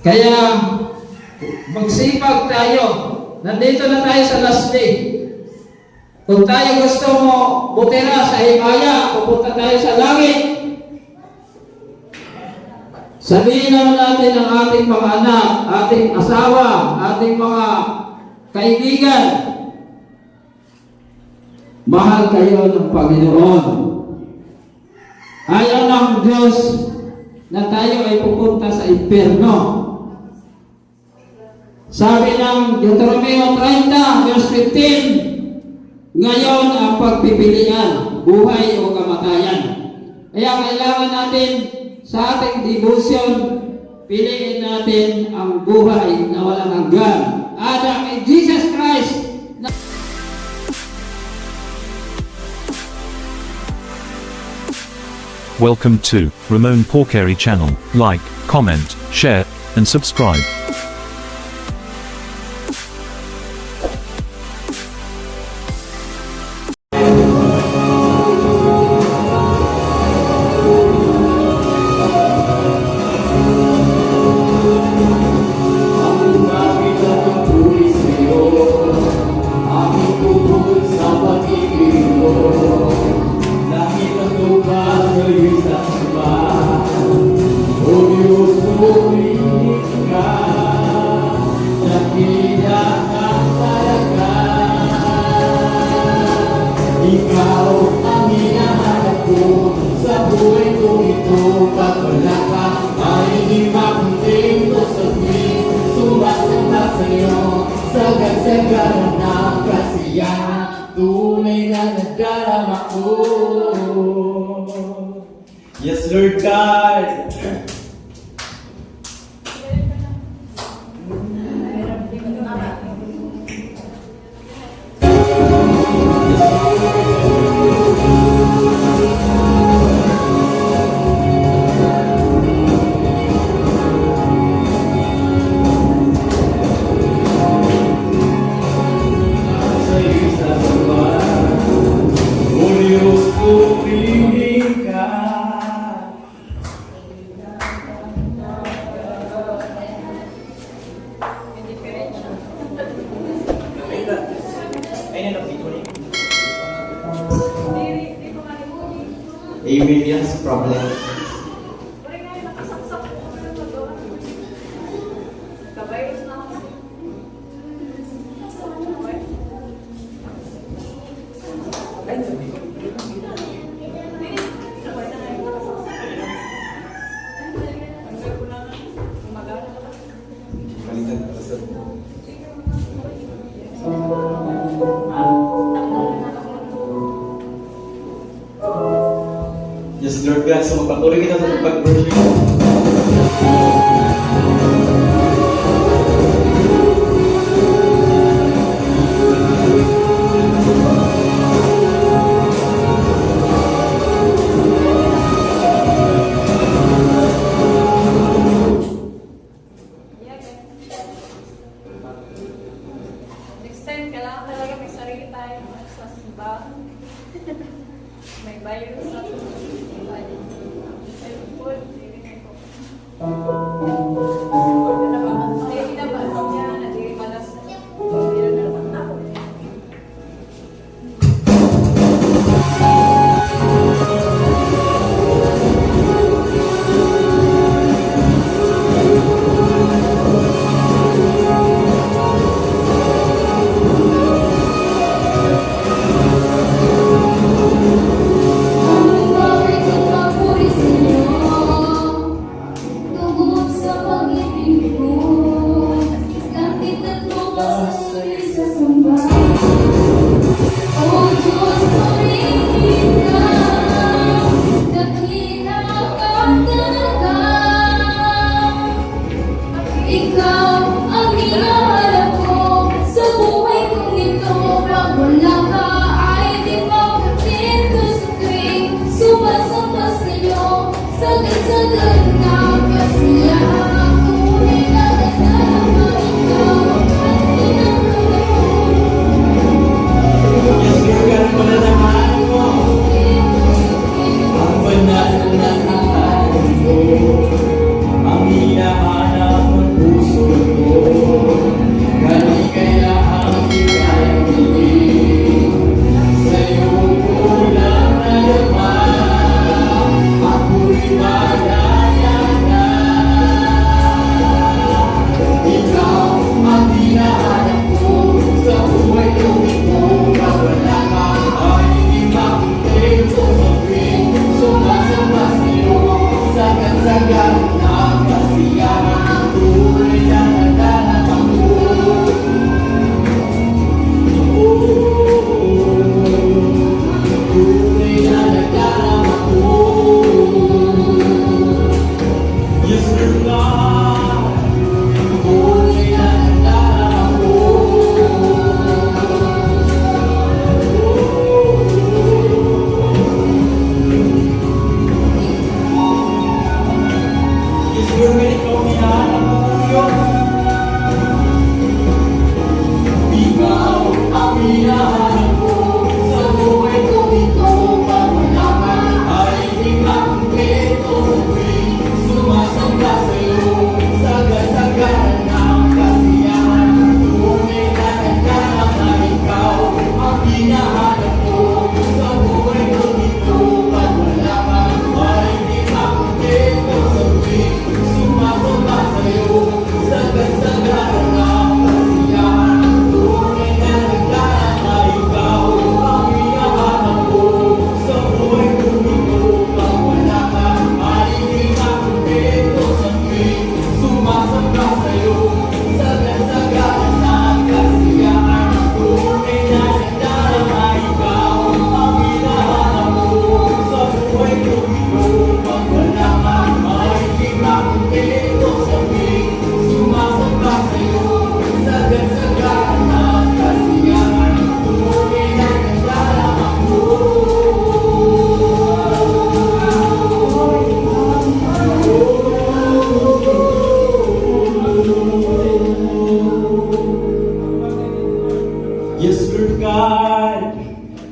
Kaya magsipag tayo. Nandito na tayo sa last day. Kung tayo gusto mo butira sa himaya, pupunta tayo sa langit. Sabihin naman natin ang ating mga anak, ating asawa, ating mga kaibigan, mahal kayo ng Panginoon. Ayaw ng Diyos na tayo ay pupunta sa impyerno. Sabi ng Deuteronomio 30, verse 15, ngayon ang pagpipilian, buhay o kamatayan. Kaya kailangan natin sa ating devotion, piliin natin ang buhay na walang hanggan. At ang Jesus Christ. Welcome to Ramon Porcari channel. Like, comment, share, and subscribe. Ikaw ang hinahanap ko sa buhay kong ito. Pag wala ka, ay hindi makunting ko sa tuwing sumasamba sa'yo. Sagad-sagaran ng kasiyahan, tunay na nadarama ko. Yes, Lord God! Amen, yes, problem. Yes, Lord God, so magpatuloy kita sa pag-worship. Next time, kailangan talaga may sarili tayo sa simbahan. May virus sa cellphone. tunay na nagdaramo. Yes, Lord, ikaw hinahanap mo, Diyos. Ikaw ang hinahanap ko sa buhay kong ito. Pag wala ka, ay hindi makumpleto sa tuwing sumasamba sa'yo. Sagasagaran ng kasiyahan, tunay na nagdarama na ikaw ang hinahanap ko sa buhay kong ito. Pag wala ka, ay hindi makumpleto sa tuwing sumasamba sa'yo. Sagasagaran ng kasiyahan, tunay na nagdarama ikaw ang hinahanap ko sa buhay kong ito. Pag wala ka, ay hindi makumpleto sa tuwing sumasamba sa'yo. Sagasagaran ng kasiyahan, tunay na nagdarama ikaw ang hinahanap ko sa buhay kong ito. Pag wala ka, ay hindi makumpleto sa tuwing sumasamba sa'yo. Sagasagaran ng kasiyahan, tunay na nagdarama ko. Yes, Lord God.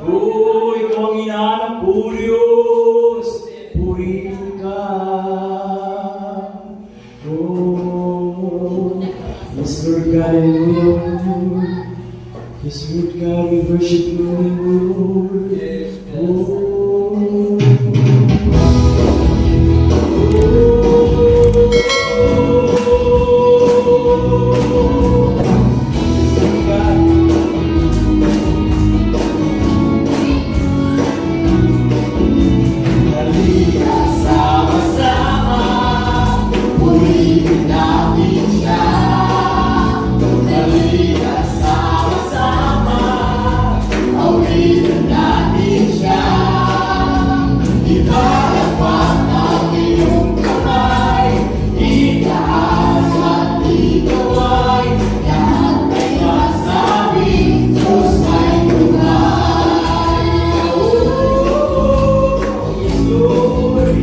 Oh, ikaw ang hinahanap ko, Diyos. Purihin ka. Oh, yes, Lord God, hallelujah. Yes, Lord God, we worship you, Lord. Halika sama-sama, purihin natin siya. Halika sama-sama, awitin natin siya. Ibalagpat ang iyong kamay, itaas at itaway. Lahat ay masabi, Diyos ay tunay. Oh, yes, Lord.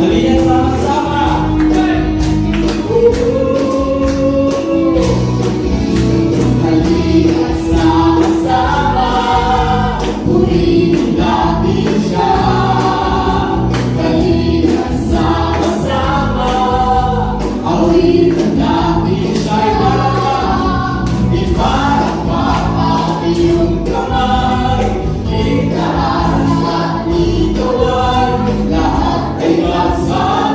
Halika sama-sama. Halika sama-sama, purihin natin siya. Halika sama-sama, awitin natin siya. Ibalagpat ang iyong kamay, itaas at itawag. Lahat ay masabi,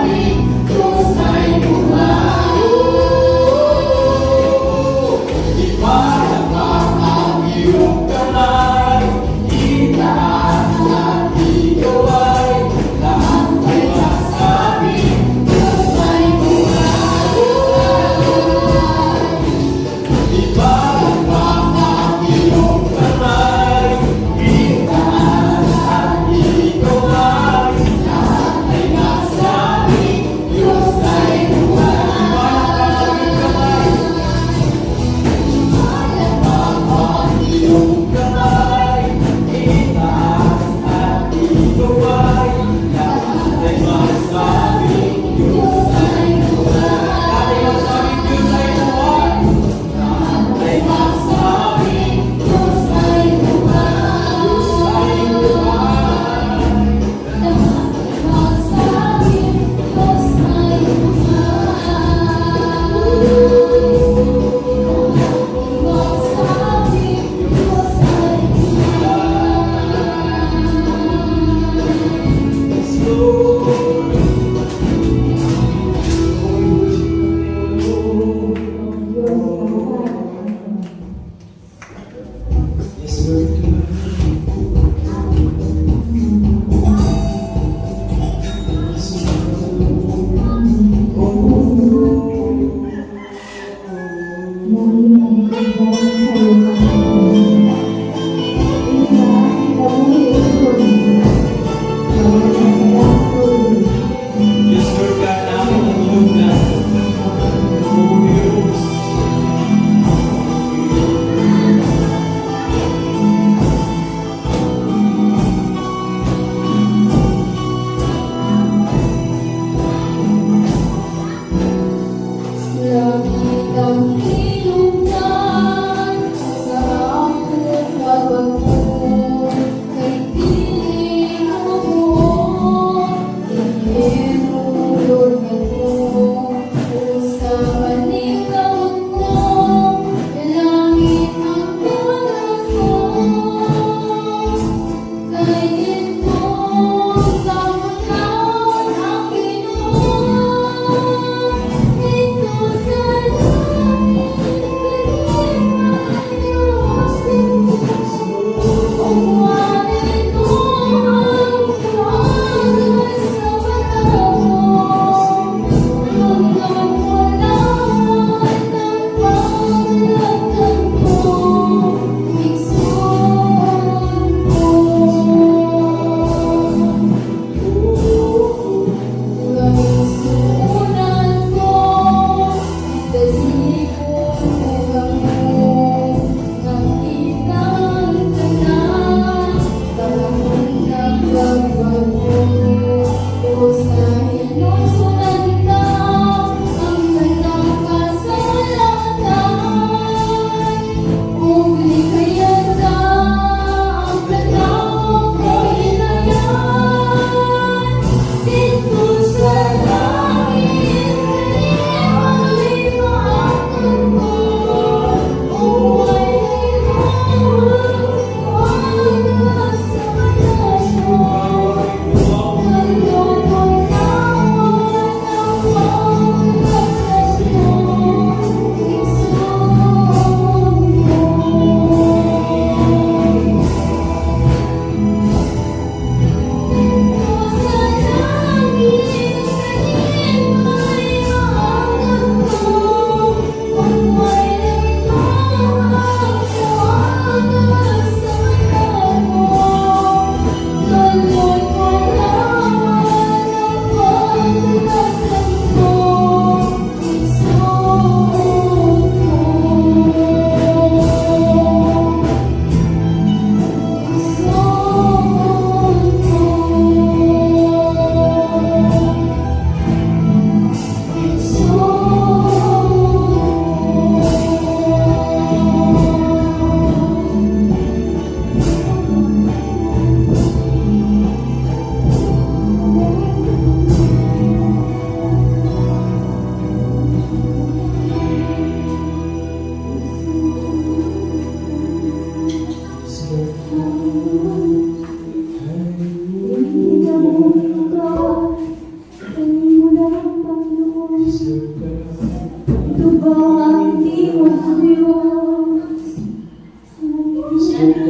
Ito ba ang hindi mo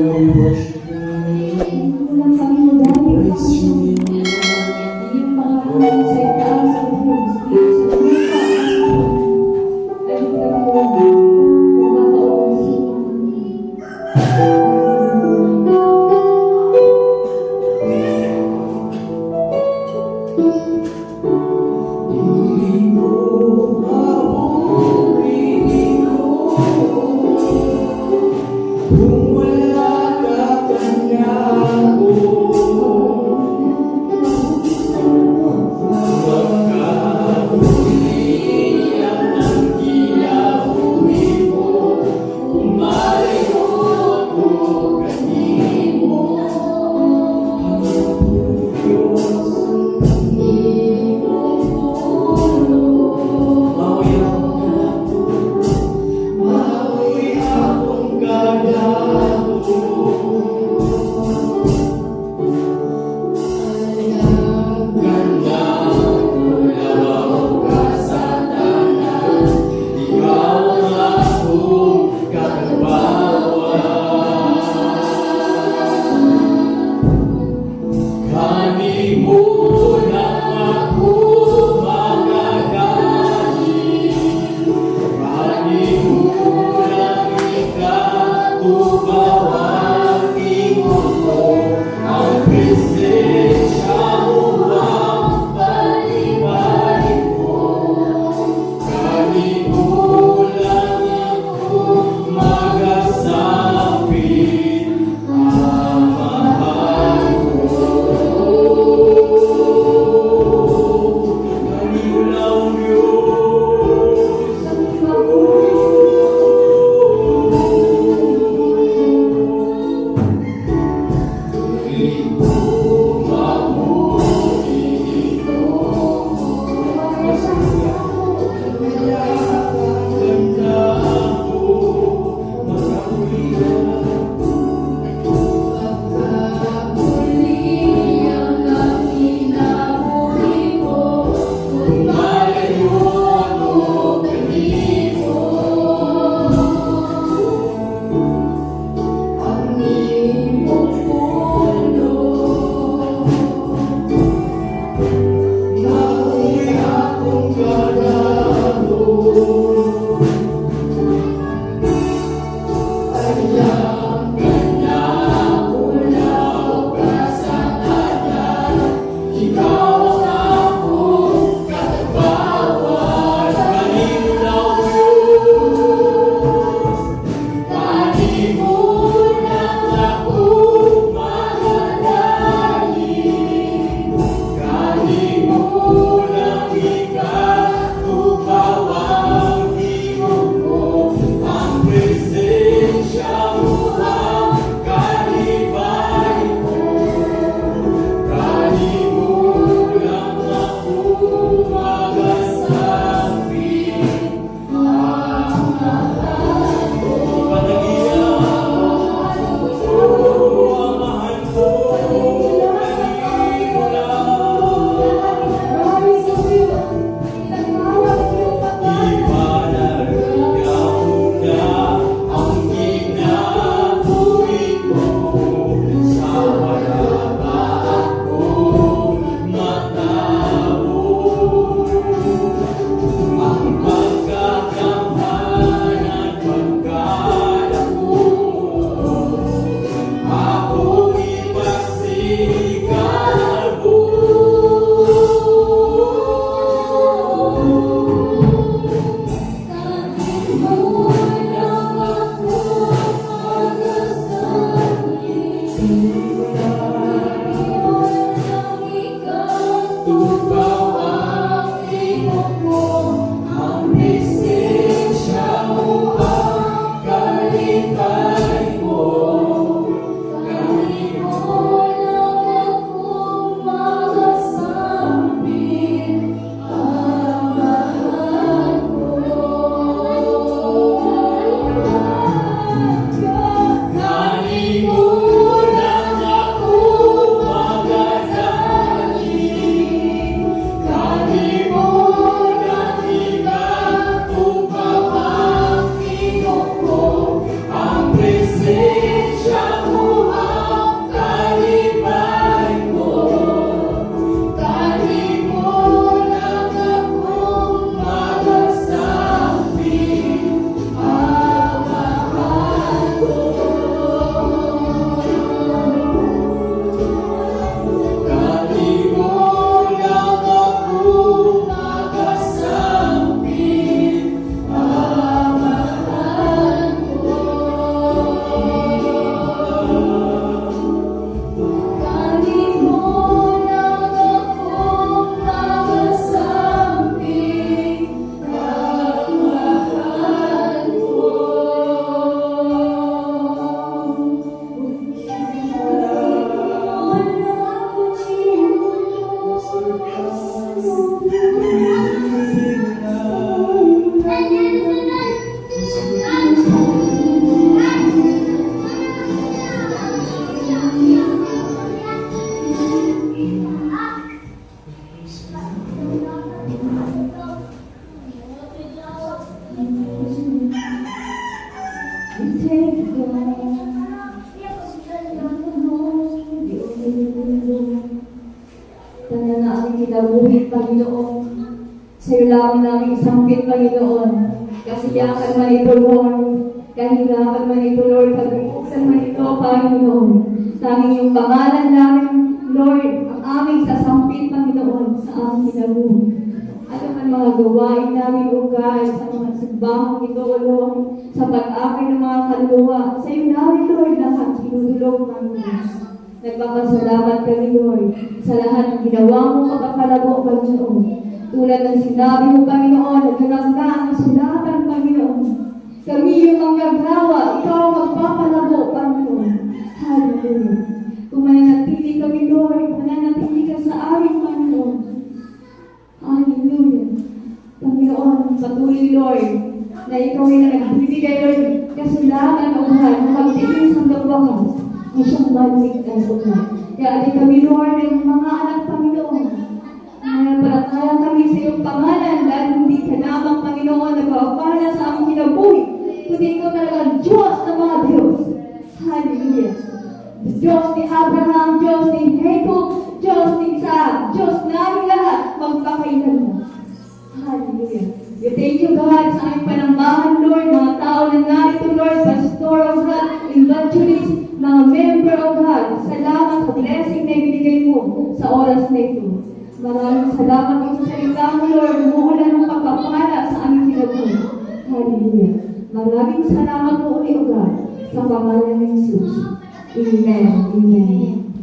Diyos? Walang panghilabi ang iyong pangalan sa itaas ng Diyos. Sa lupa ay Kung wala ka kanya ko, Sa'yo lang namin isangkit, Panginoon. Kasiyakan man ito, Lord. Kahingahan man ito, Lord. Pag-uuksan man ito, Panginoon. Tanging yung pangalan namin, Lord, ang aming sasampit, Panginoon, sa aming kinabuhi. Ano man mga gawain namin, O God, sa mga simbahang ito, O Lord, sa pag-akay ng mga kaluluwa. Sa'yo namin, Lord, lahat sinudulog, Panginoon. Nagpapasalamat kami, Lord, sa lahat ng ginawa mo kapapalabo, Panginoon. Tulad ng sinabi mo, Panginoon, nagkanangga ang sulatan, Panginoon. Kami yung manggagawa, ikaw ang magpapalabo, Panginoon. Hallelujah. Kung mananatili kami, Lord, mananatili ka sa aming Panginoon. Hallelujah. Panginoon, patuloy, Lord, na ikaw ay nagbibigay, Lord, kasalanan, O God, na magtiis ang wakas na siyang maligtas, O God. Kaya di kami, Lord, ng mga anak, Panginoon, Palataya kami sa iyong pangalan dahil hindi ka naman, Panginoon, nagpapala sa aming kinabuhi, kundi ikaw talaga ang Diyos ng mga Diyos. Hallelujah. Diyos ni Abraham, Diyos ni Jacob, Diyos ni Isaac, Diyos namin lahat, magpakailan mo. Hallelujah. We thank you, God, sa aming panambahan, Lord, mga tao na narito, Lord, pastor of God, evangelist, mga member of God. Salamat sa blessing na ibinigay mo sa oras na ito. Maraming salamat po sa salita mo, Lord. Umuulan ng pagpapala sa aming kinabuhi. Hallelujah. Maraming salamat po ulit, O God, sa pangalan ng Jesus. Amen. Amen.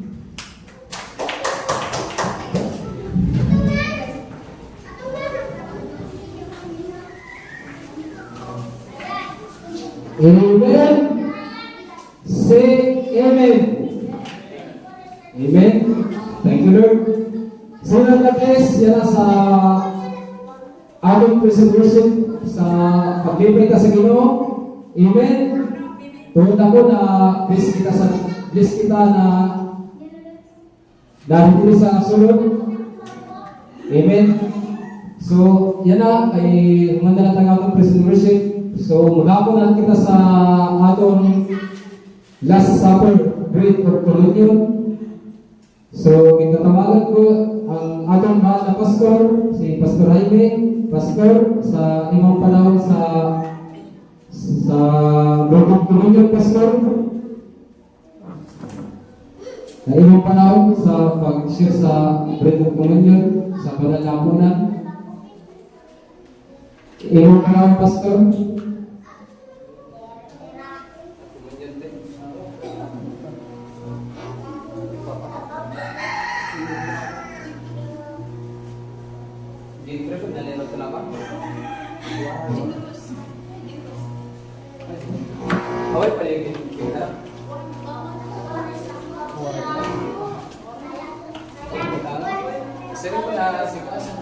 Amen. Say amen. Amen. Thank you, Lord. So, nagkakes, yan sa ating presentation sa paglipay ka sa Ginoo. Amen. Tuhod ako na bless kita na dahil dito sa sulod. Amen. So, yan na, ay humanda na tayo ang presentation. So, magapon na kita sa atong Last Supper, Bread of Communion. So, itatawagan ko ang atong mahal na pastor, si Pastor Jaime, pastor sa imong panahon sa Bread of Communion, pastor. Na imong panahon sa pag-share sa Bread of Communion sa panalapunan. Imong panahon, pastor. Awal paligid kita. Sino po na si Kasi?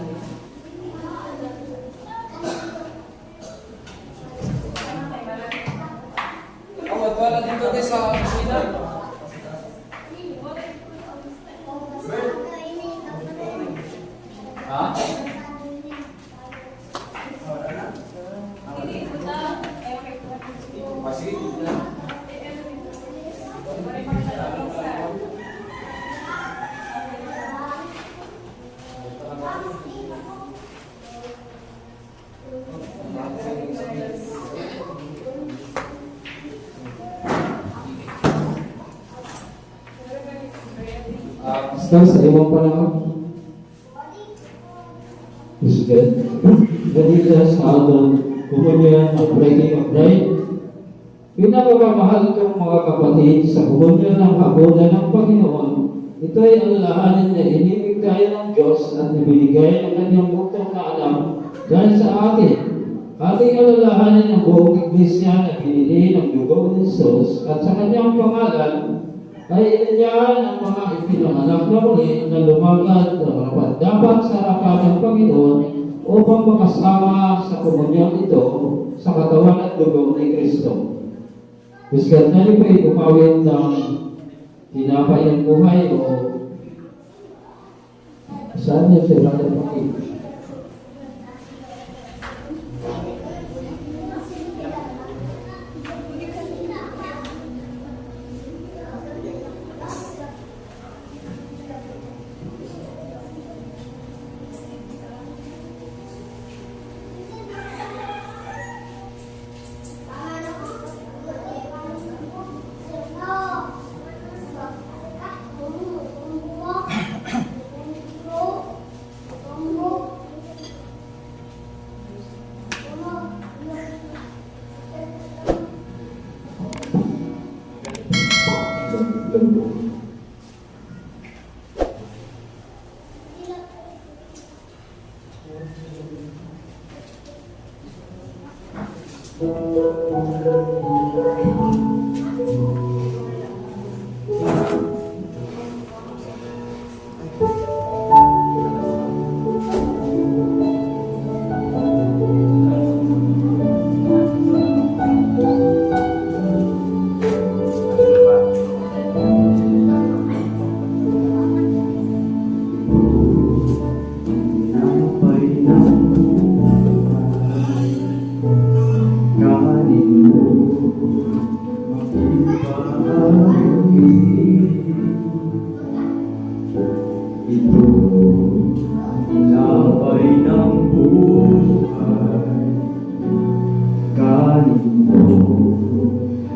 Awal wala dito tayo sa opisina. Ha? Masih. Pastor, sa imong panahon. Is good. Ganito sa atong Komunyon of Breaking of Bread. Pinapamahal kong mga kapatid sa komunyon ng hapunan ng Panginoon. Ito ay alalahanin na inibig tayo ng Diyos at nabinigay ng kanyang butong na alam dahil sa atin. Ating alalahanin ng buong iglesia na pinili ng dugo ni Jesus at sa kanyang pangalan ay inanyahan ang mga ipinanganak na muli na lumagad na dapat sa harapan ng Panginoon upang makasama sa komunyon ito sa katawan at dugo ni Kristo. Biskat na niyo po'y umawit ng tinapay ng buhay o saan niya siya Brother Pakit? Tinapay ng buhay, kanin mo, makibahagi. Ito ang tinapay ng buhay, kanin mo,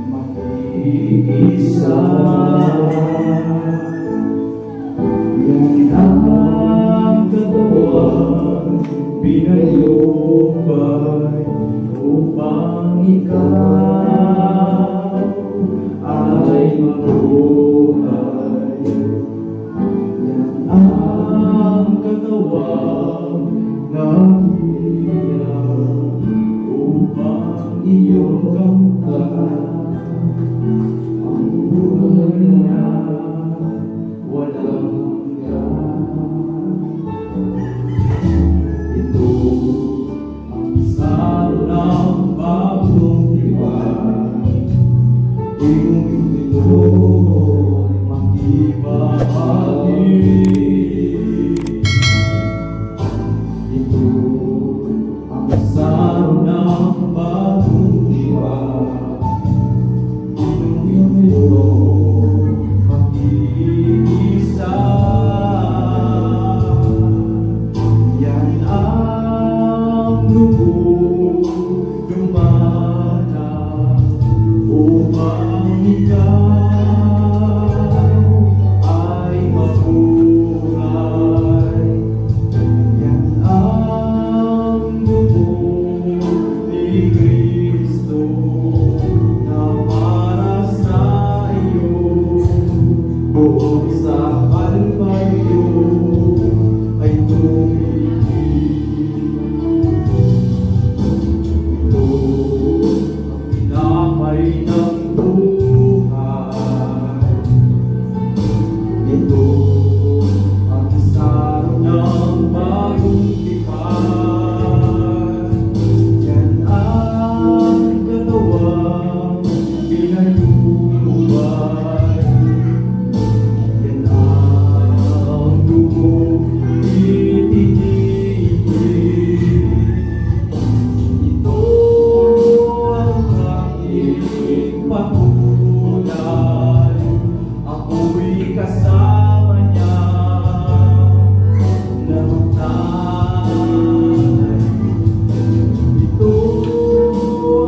makiisa. Yan ang katawan, pinayubay upang ikaw ay mabuhay. Yan ang katawan na hiyang upang iyong kamtan. Ang buhay na walang ito ang salo ng bagong tipan. Iyong ito makibahagi. Ito ang salo ng bagong tipan. Iyong ito makikisa. Yan ang lubog lumana upang ikaw ay mabuhay. Yan ang lubog ni Kristo na para sa iyo. Buong sa Kalbaryo ay tumigil. Ito ang tinapay ng buhay. Ito ang saro ng bagong tipan. Yan ang katawang pinayubay. Yan ang dugo itinigil. Ito ang aking patunay. Ako'y kasama niya namatay. Ito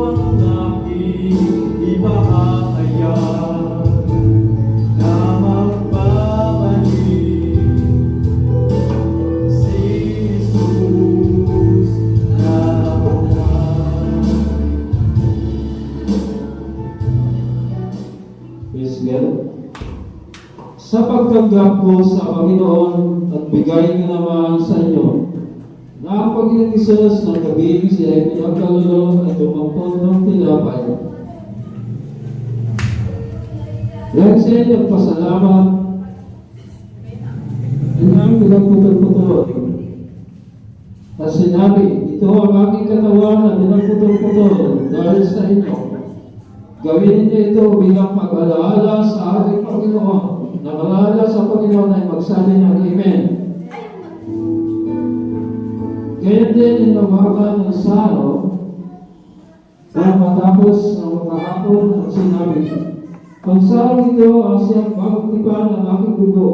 ang aking ibahayag na magbabalik si Jesus na buhay. Praise God. Sa pagtanggap ko sa Panginoon at bigay ko naman sa inyo, na ang Panginoon Jesus ng gabi siya ay pinagkalulo at tumampon ng tinapay. Yan siya ay nagpasalamat. Yan ang pinagputol-putol. At sinabi, ito ang aking katawan na pinagputol-putol dahil sa inyo. Gawin niyo ito bilang pag-alaala sa ating Panginoon. Nakalala sa Panginoon ay magsabi ng Amen. Kaya din inawakan ng saro para matapos ng makahapon at sinabi, ang saro ito ang siyang bagong tipan ng aking dugo.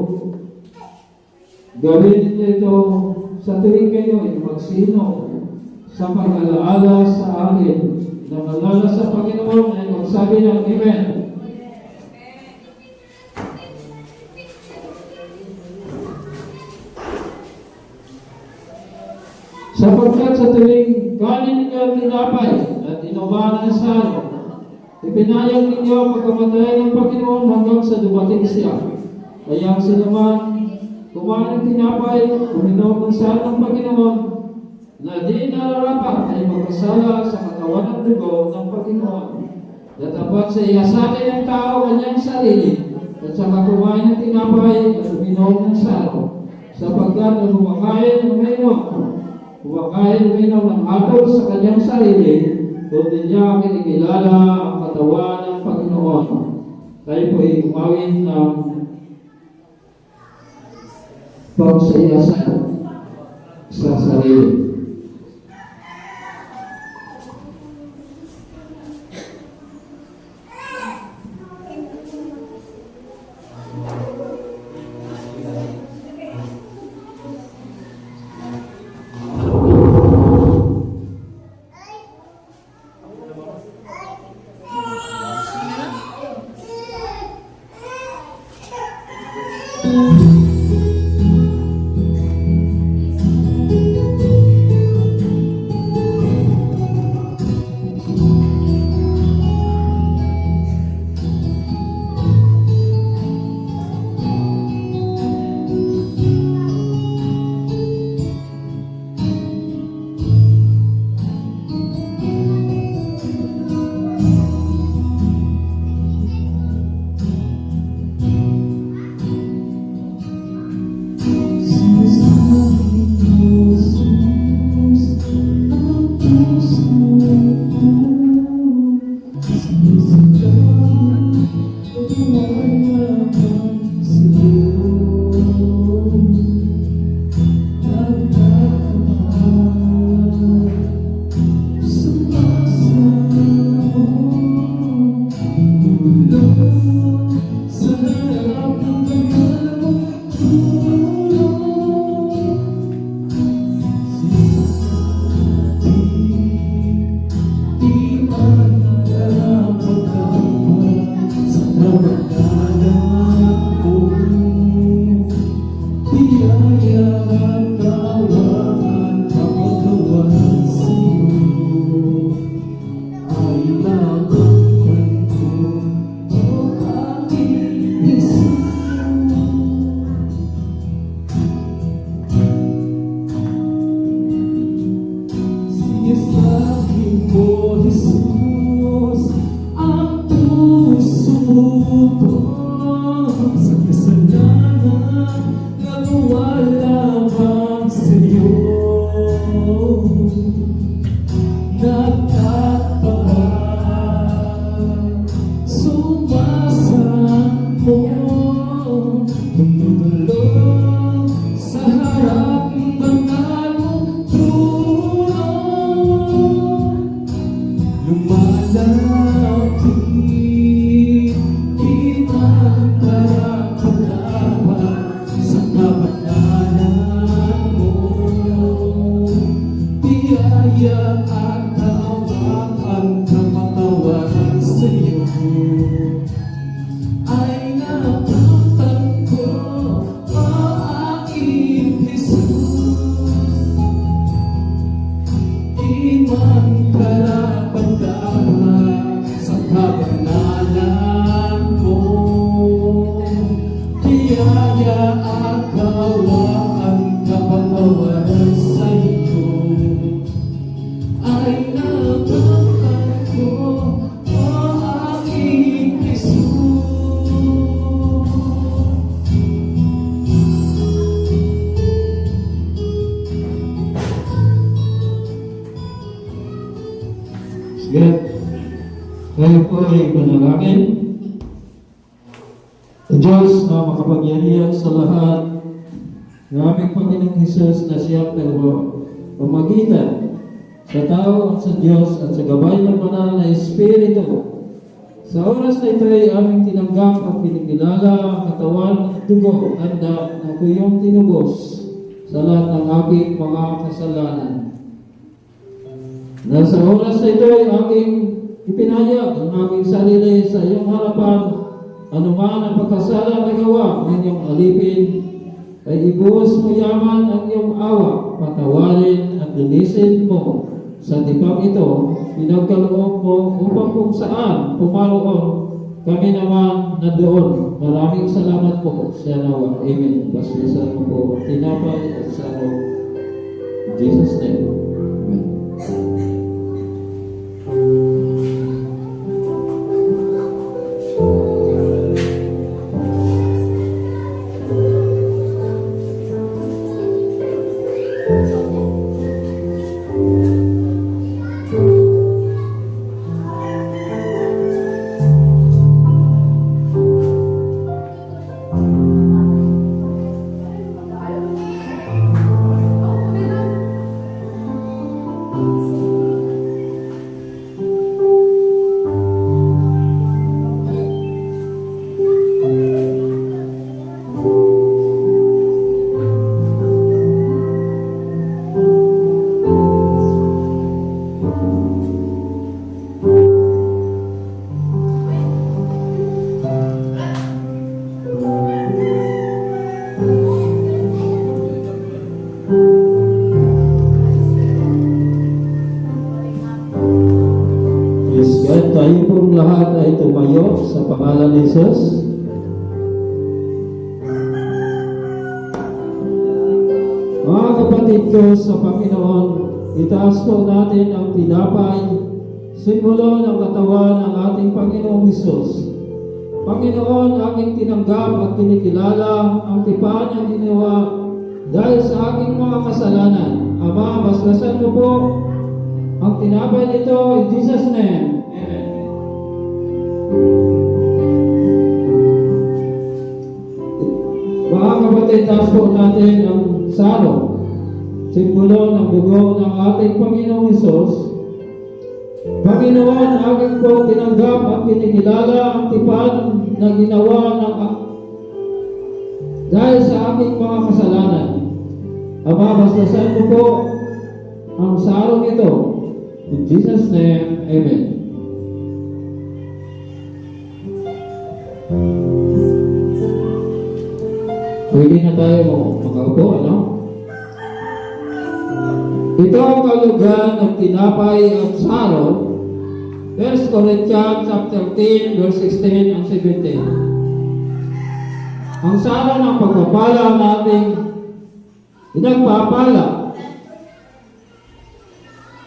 Gawin niyo ito sa tuwing kayo ay magsinom sa pag-alaala sa akin. Nakalala sa Panginoon ay magsabi ng Amen. Sapagkat sa tuwing kanin ninyo ang tinapay at inuman ang saro, ipinayag ninyo ang pagkamatay ng Panginoon hanggang sa dumating siya. Kaya ang sinuman, kumain ng tinapay, uminom ng saro ng Panginoon, na di nararapat ay magkasala sa katawan at dugo ng Panginoon. Datapat sa iyasakin ng tao kanyang sarili at sa kumain ng tinapay at uminom ng saro, sapagkat ang kumakain uminom ng hatol sa kanyang sarili, kundi niya kinikilala ang katawan ng Panginoon. Tayo po ay umawin ng pagsayasan sa sarili. Sige, kayo po ay panalangin. O Diyos na makapangyarihan sa lahat, ng aming Panginoong Hesus na siyang pamagitan sa tao at sa Diyos at sa gabay ng banal na Espiritu. Sa oras na ito ay aming tinanggap at kinikilala ang katawan at dugo handa na kuyong tinubos sa lahat ng aking mga kasalanan. Nasa oras na ito ay aking ipinahayag ang aking sarili sa iyong harapan. Anuman ang pagkasala na gawa ng iyong alipin, ay ibuhos mo yaman ang iyong awa, patawarin at linisin mo. Sa tipang ito, pinagkaloob mo upang kung saan pumaroon, kami naman na doon. Maraming salamat po sa nawa. Amen. Baslisan mo po tinapay at sarong. In Jesus' name. Kaya tayo pong lahat ay tumayo sa pangalan ni Jesus. Mga kapatid ko sa Panginoon, itaas po natin ang tinapay, simbolo ng katawan ng ating Panginoong Jesus. Panginoon, aking tinanggap at kinikilala ang tipan ng ginawa dahil sa aking mga kasalanan. Ama, baslasan mo po ang tinapay nito in Jesus' name. Amen. Mga kapatid, taas po natin ang saro, simbolo ng dugo ng ating Panginoong Hesus. Panginoon, aking po tinanggap at kinikilala ang tipan na ginawa ng dahil sa aking mga kasalanan. Ama, bastasan mo po ang sarong ito. In Jesus' name, Amen. Pwede na tayo makaupo, ano? Ito ang kalugan ng tinapay at saro. 1 Corinthians chapter 10, verse 16 and 17. Ang saro ng pagpapala nating pinagpapala.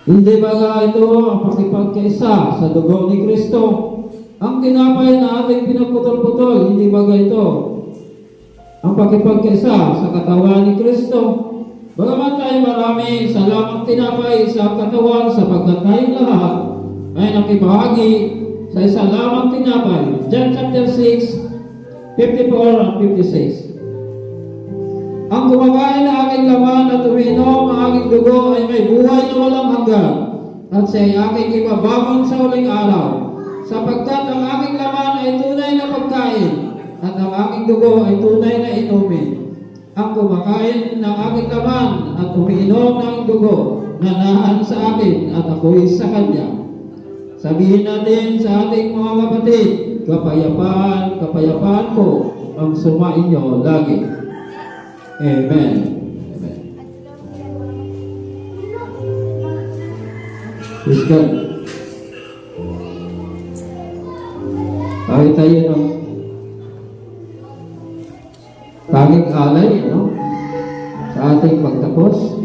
Hindi ba nga ito ang pakipagkaisa sa dugo ni Kristo? Ang tinapay na ating pinagputol-putol, hindi ba ito ang pakipagkaisa sa katawan ni Kristo? Bagaman tayo marami sa lamang tinapay sa katawan sapagkat tayong lahat ay nakibahagi sa isa lamang tinapay. John chapter 6, 54 and 56. Ang kumakain na aking laman at umiinom ang aking dugo ay may buhay na walang hanggan, at siya ay aking ibabangon sa huling araw. Sapagkat ang aking laman ay tunay na pagkain, at ang aking dugo ay tunay na inumin. Ang kumakain ng aking laman at umiinom ng dugo, nanahan sa akin at ako'y sa kanya. Sabihin natin sa ating mga kapatid, kapayapaan, kapayapaan ko ang sumainyo lagi. Amen. Amen. Praise God. Kahit tayo ng tanging alay, no? Sa ating pagtapos.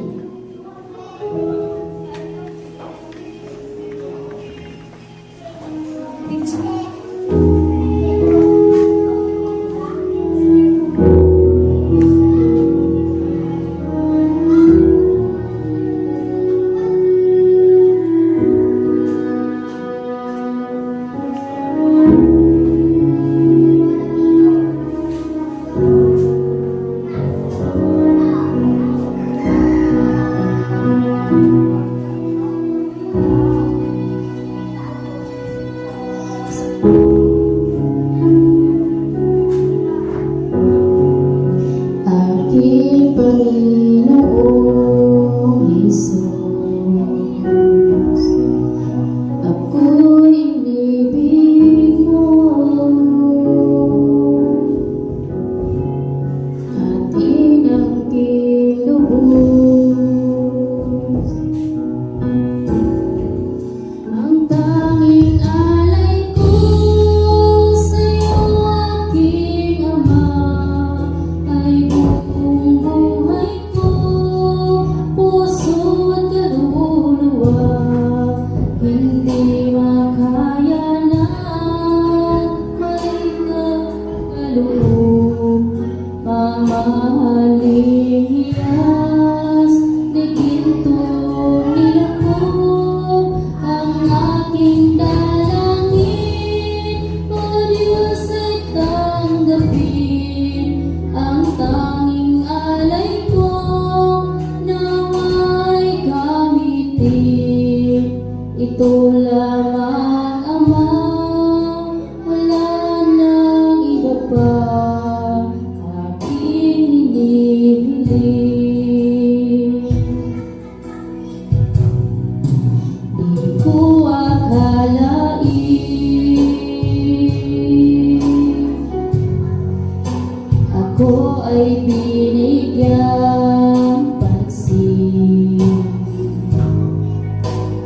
Aking Panginoong Hesus, ako'y inibig mo at inangking lubos. Ang tanging alay ko sa'yo, aking Ama, ay buong buhay ko, puso at kaluluwa. Hindi makaya na maikakaloob. Mamahaling hiyas, ni ginto nilakop ang aking dalangin. O Diyos, ay tanggapin ang tanging alay ko, nawa'y gamitin. Ito lamang, Ama, wala nang iba pa aking hinihiling. Di ko akalain ako ay binigyan pansin.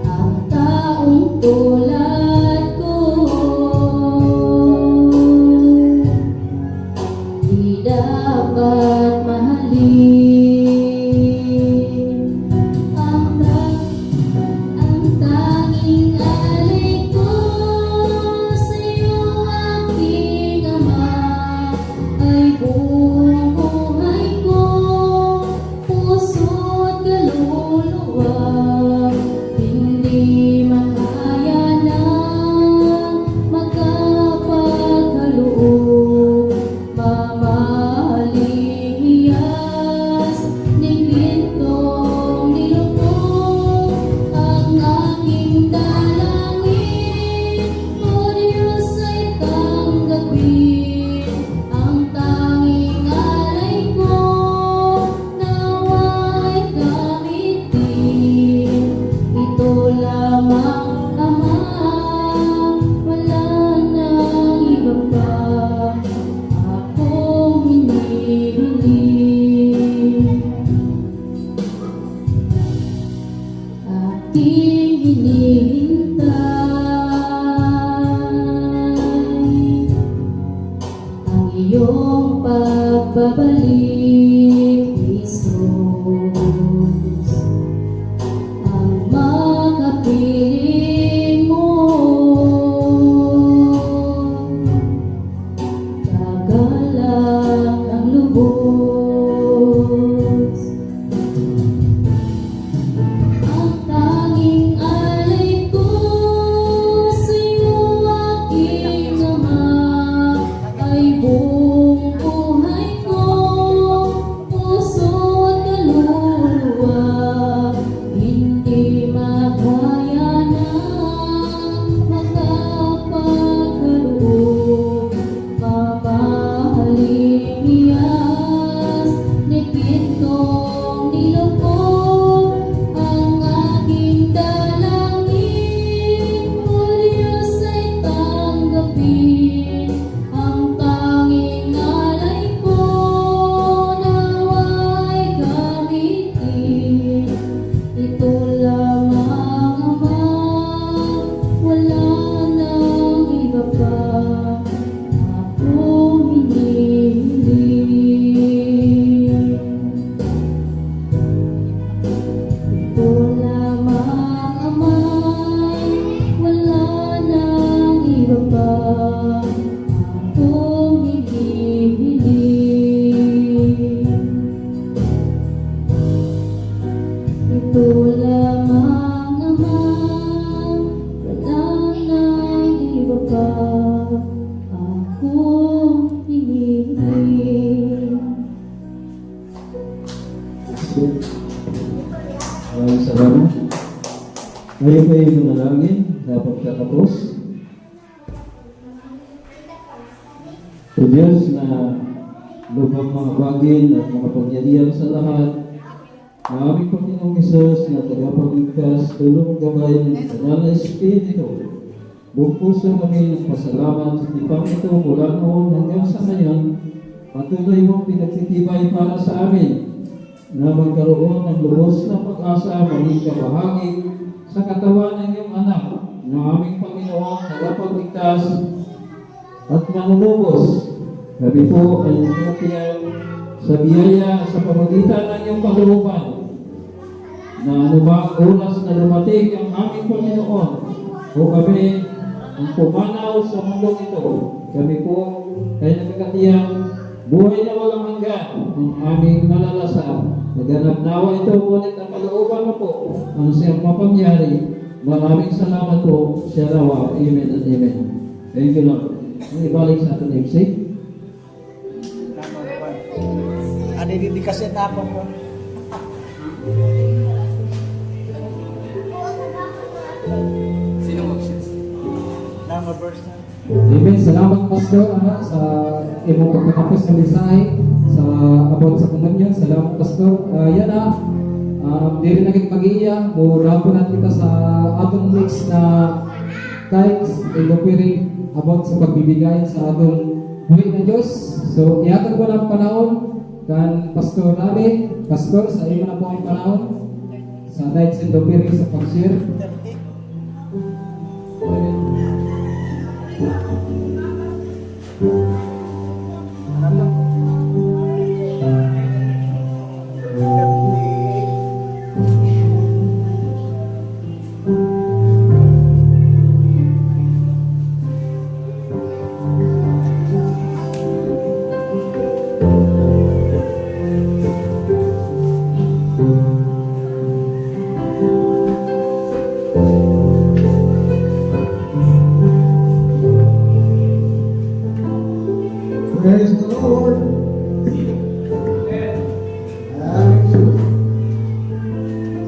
Ang taong tulad aking hinihintay, ang iyong pagbabalik, Jesus, ang makapiling mo. Kagalang ang lubos, ang tanging alay ko sa'yo, aking Ama, ay buong buhay ko, puso at kaluluwa. Hindi makaya na makapagkaloob, mamahaling iyas, dikit kong niloko ang aking dalangin. O Diyos, ay tanggapin ang tanging alay ko, nawa'y gamitin. Ito lamang, Ama, wala nang iba pa akong hinihiling. Ito lamang, Ama, wala nang iba pa akong hinihiling. Ito lamang, Ama, wala nang iba pa akong hinihiling. Maraming salamat. Ngayon po yung manalangin sa pagkatapos. O Diyos na lubang mga bagin at makapangyarihan sa lahat, na aming Panginoong Hesus na tagapagligtas, tulong gabay ng Banal na Espiritu. Buong puso kami ng pasalamat sa tipang ito mula noon hanggang sa ngayon. Patuloy mong pinagtitibay para sa amin na magkaroon ng lubos na pag-asa maging kabahagi sa katawan ng iyong anak na aming Panginoon tagapagligtas at manunubos. Kami po ay nagkakiyang sa biyaya sa pamagitan ng iyong kalooban na anumang oras na dumating ang aming Panginoon o kami ang pumanaw sa mundong ito. Kami po ay nagkakiyang buhay na walang hanggan ang aming nalalasan. Naganap nawa ito, ngunit ang kalooban mo po ang siyang mapangyari. Maraming salamat po, siya rawa. Amen and amen. Thank you, Lord. Ang ibalik sa ating MC. Ada didikasih apa pun. Sino mag-shoes? Nama verse na. Amen. Salamat, Pastor, sa imong pagkatapos ng mensahe sa about sa komunyon. Salamat, Pastor. Yan na. Dili na kita mag-iya. Murapo natin kita sa atong next na times and offering about sa pagbibigay sa atong buhay ng Diyos. So, ihatag ko ng panahon kan Pastor Rabi, Pastor, sa iyo na po ang panahon sa tithes and offering sa pag-share. Praise the Lord.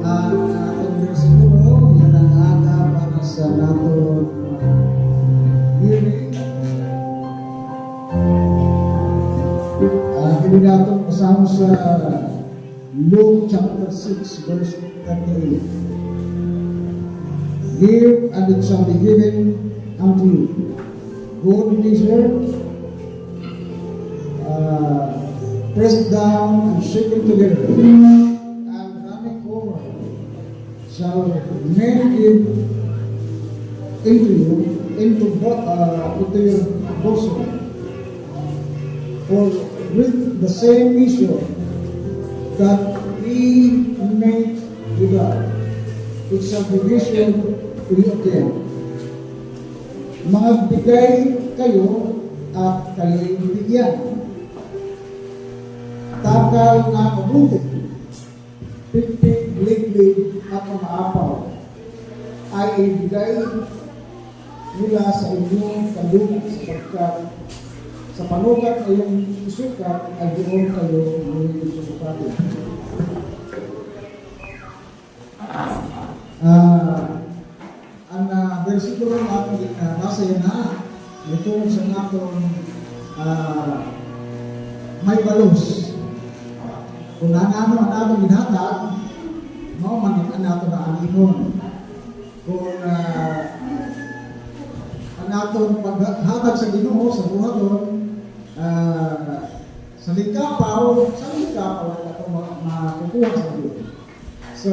Ang Diyos yan ang aga para sa nato hearing. Hindi natin kasama sa Luke chapter 6 verse 38. Give and it shall be given unto you. Good measure, pressed down and shaken together, and running over, shall men give into you, into your bosom, or with the same measure that we made to God, it shall be measured to you again. Magbigay kayo at kayo'y bigyan. Takal na mabuti, pipig, liglig at maapaw ay ibigay mula sa inyong kalungan sapagkat sa panukat na iyong susukat ay doon kayo muli susukatin. Ang versikulo natin nasa yan na ito sa natong may balos. Kung naano ang atong ginhatag, maumanik ang nato na aningon. Kung ang atong paghatag sa Ginoo sa buhaton, sa likapaw ay atong makukuha sa Ginoo. So,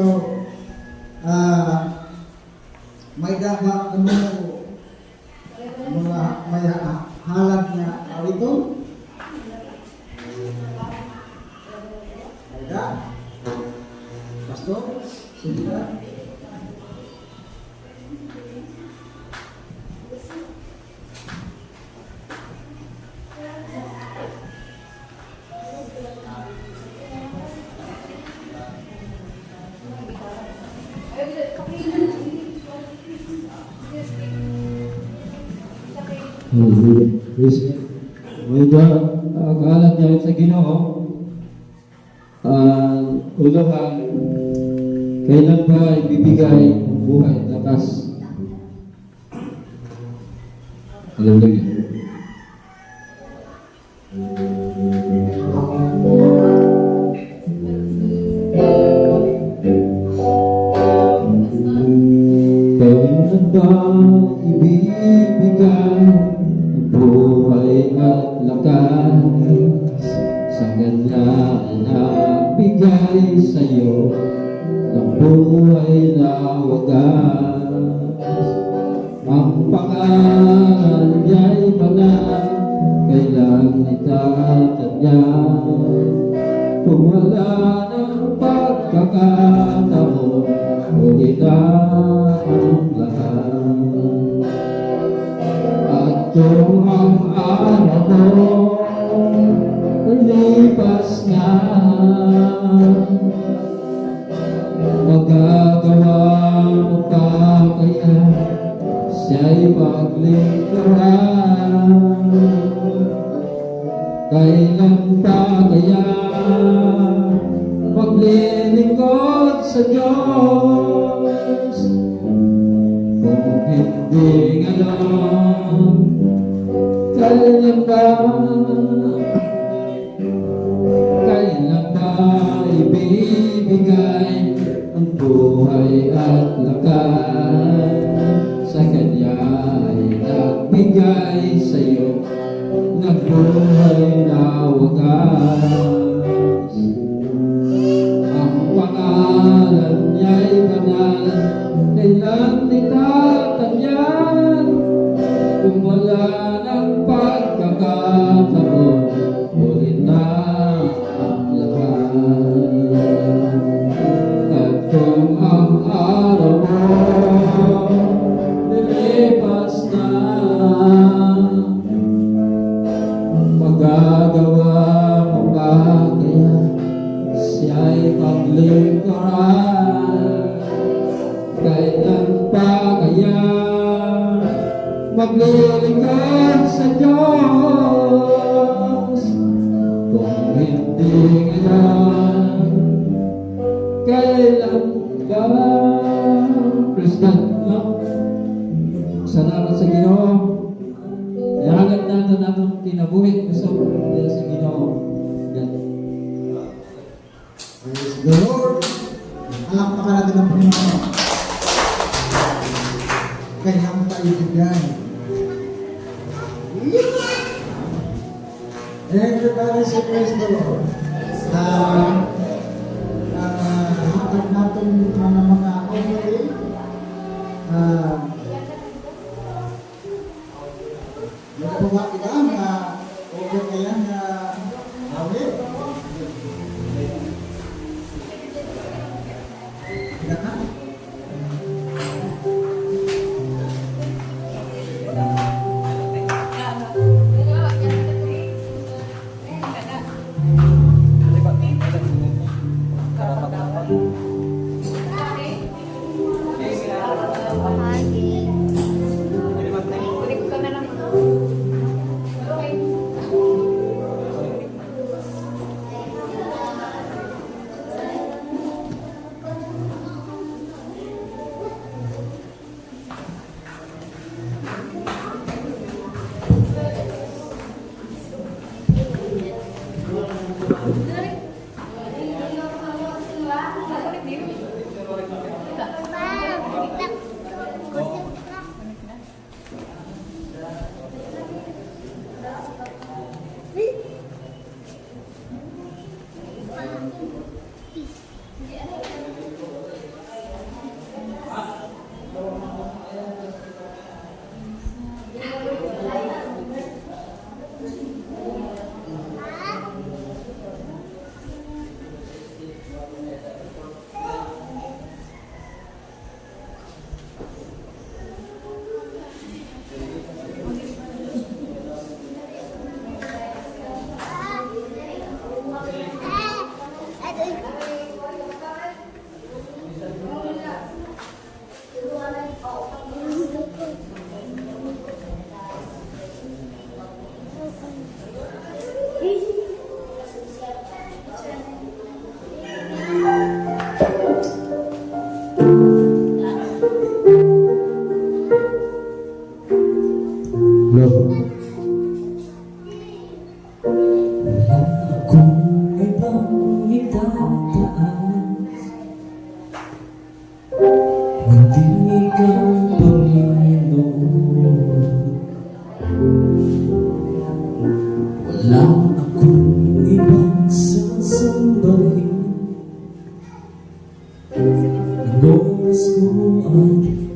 may dapat may halad na arito. Ada? Pastor? Sudah? Medyo kalat niya sa Ginoo. Uluhan, kailan ba ibibigay ang buhay at lakas? Hallelujah. Kailan ba ibibigay ang buhay at lakas sa kanya na bigay sa'yo ng buhay na wagas? Ang pangalan niya'y banal, kailang itatanyag. Kung wala ng pagkakataon, ulit ang lahat. At kung ang araw mo lipas nga, magagawa mo pa kaya siya'y paglingkuran? Kailan pa kaya maglilingkod sa Diyos? Kung hindi ngayon, kailan ba? Kailan ba ibibigay ang buhay at lakas sa kanya'y nagbigay sa'yo ng buhay na wagas? Ang pangalan niya'y banal, kailan itatanyag? Kung wala ng pagkakataon, ulit na ang lahat. At kung ang araw mo nilipas na, magagawa mo ba kaya siya'y paglingkuran? Kailan pa kaya maglilingkod sa Diyos? Kung hindi ngayon, kailan ba? Praise God, no? Salamat sa Ginoo. Ihalag natin atong kinabuhi. Gusto dahil sa Ginoo. God. Praise the Lord. Alakpakan natin ang Panginoon. Kanyang paibigay. Everybody say praise the Lord. Hatag natin mga offering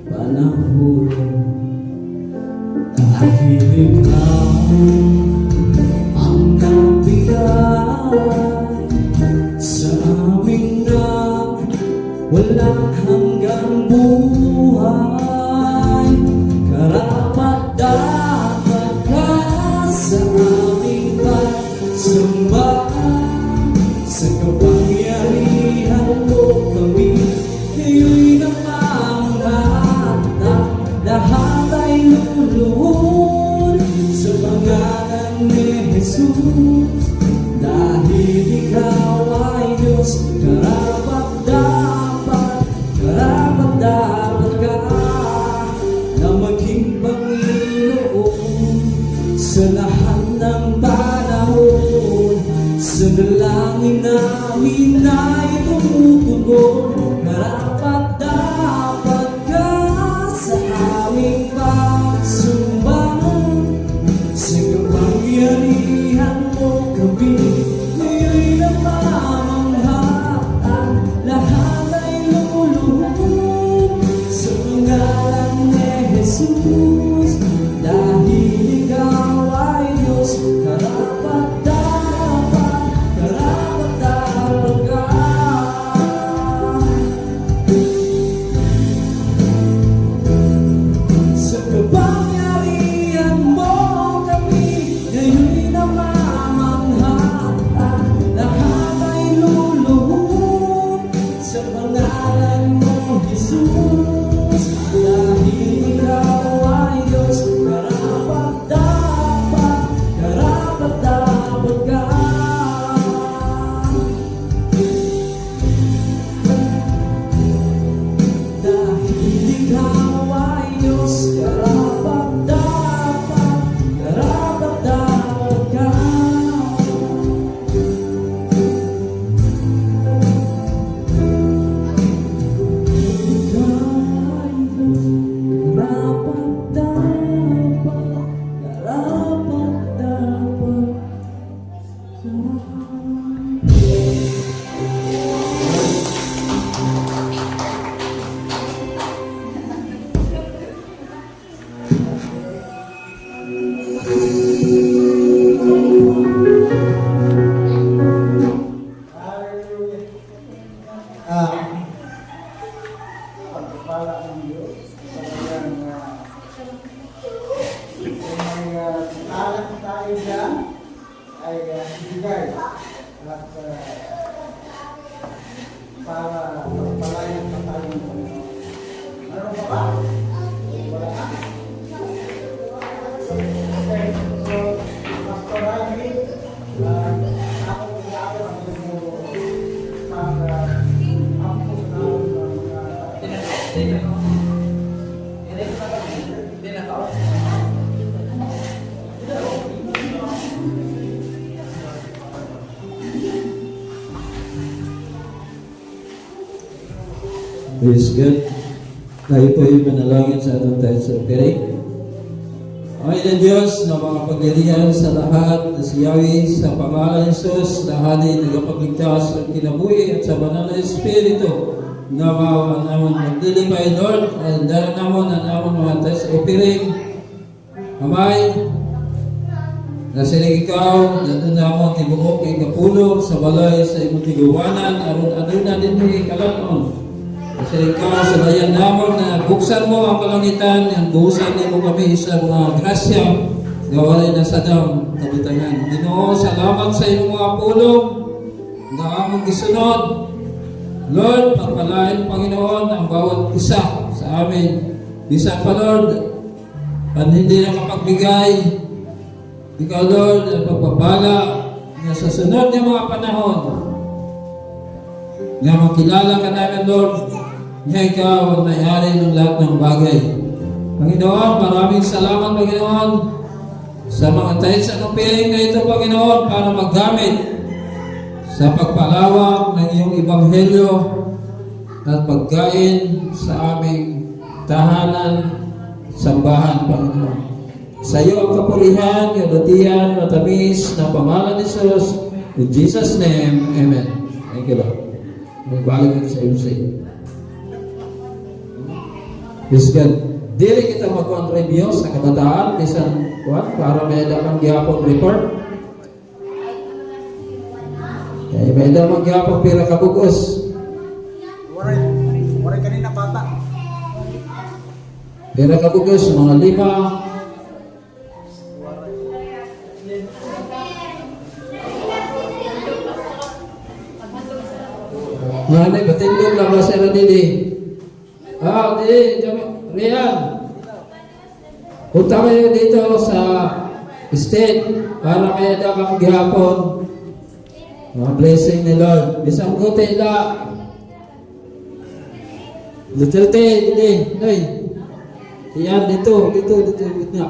panahon. Dahil ikaw ang nagbigay sa amin na walang hanggang buhay. Karapat-dapat ka sa aming pagsamba. Sa kapangyarihan mo kami ngayon'y namamahatag. Lahat ay luluhod sa pangalan ni Jesus. Dahil ikaw ay Diyos, karapat-dapat ka na maging Panginoon sa lahat ng panahon. Sa dalangin namin ay tumutugon. Karapat-dapat ka sa aming pagsamba. Sa kapangyarihan mo kami ngayon'y namamahatag. Lahat ay luluhod sa pangalan ni Jesus. Dahil ikaw ay Diyos, karapat-dapat ka. Sa kapangyarihan mo kami ngayon'y namamahatag. Lahat ay luluhod sa pangalan mo, Jesus. Dahil ikaw ay Diyos, karapat-dapat ka. Dahil ikaw ay Diyos, karapat-dapat ka. Pagpapala ng Diyos sa kanyang alat tayo dyan ay ibigay at para pagpalayan pa tayo ng Panginoon. Meron pa ba? Wala na? Okay, so Pastor Rami, ako pinaawa ang mo pag-ampo sa Praise God. Tayo po yung manalangin sa atong tayo sa piring. Ay ng Diyos na mga paglilihan sa lahat na si Yahweh sa pangalan ni Jesus na halin nagapagligtas ng kinabuhi at sa banal na Espiritu na maawa naman magdilipay Lord at dara naman ang amon mga tayo sa piring. Amay, nasinig ikaw, nato namon tibuok ikapulo sa balay sa imong tiguwanan aron aduna din mo ikalanon. Kasi ikaw sa bayan namon na buksan mo ang kalangitan, ang buhusan mo kami sa mga grasya, gawalay na sa daw, kabutangan. Ginoo, salamat sa iyong mga pulong na among gisunod. Lord, pagpalain Panginoon ang bawat isa sa amin. Bisan pa Lord, at hindi na makapagbigay. Ikaw Lord, ang pagpapala na sa sunod ng mga panahon na makilala ka namin Lord, na ikaw ang may-ari ng lahat ng bagay. Panginoon, maraming salamat Panginoon sa mga tayo sa piling na ito Panginoon para maggamit sa pagpalawak ng iyong ebanghelyo at pagkain sa aming tahanan, sambahan Panginoon. Sa iyo ang kapurihan, kabutihan, matamis na pangalan ni Jesus. In Jesus' name, Amen. Thank you Lord. Magbalik sa iyo sa iyo. Yes, God. Dili kita magkuhan review sa kabataan, bisan kuhan, para may damang gihapon report. Kaya may damang gihapon pira kabugos. Waray kanina bata. Pira kabugos, mga 5. Nanay, batindog lang ba sila didi? Di, Rian. Punta kayo dito sa state para kayo na kang gihapon. Mga blessing ni Lord. Bisang kote ila. Duterte, didi. Nay. Yan, dito. Bitnya.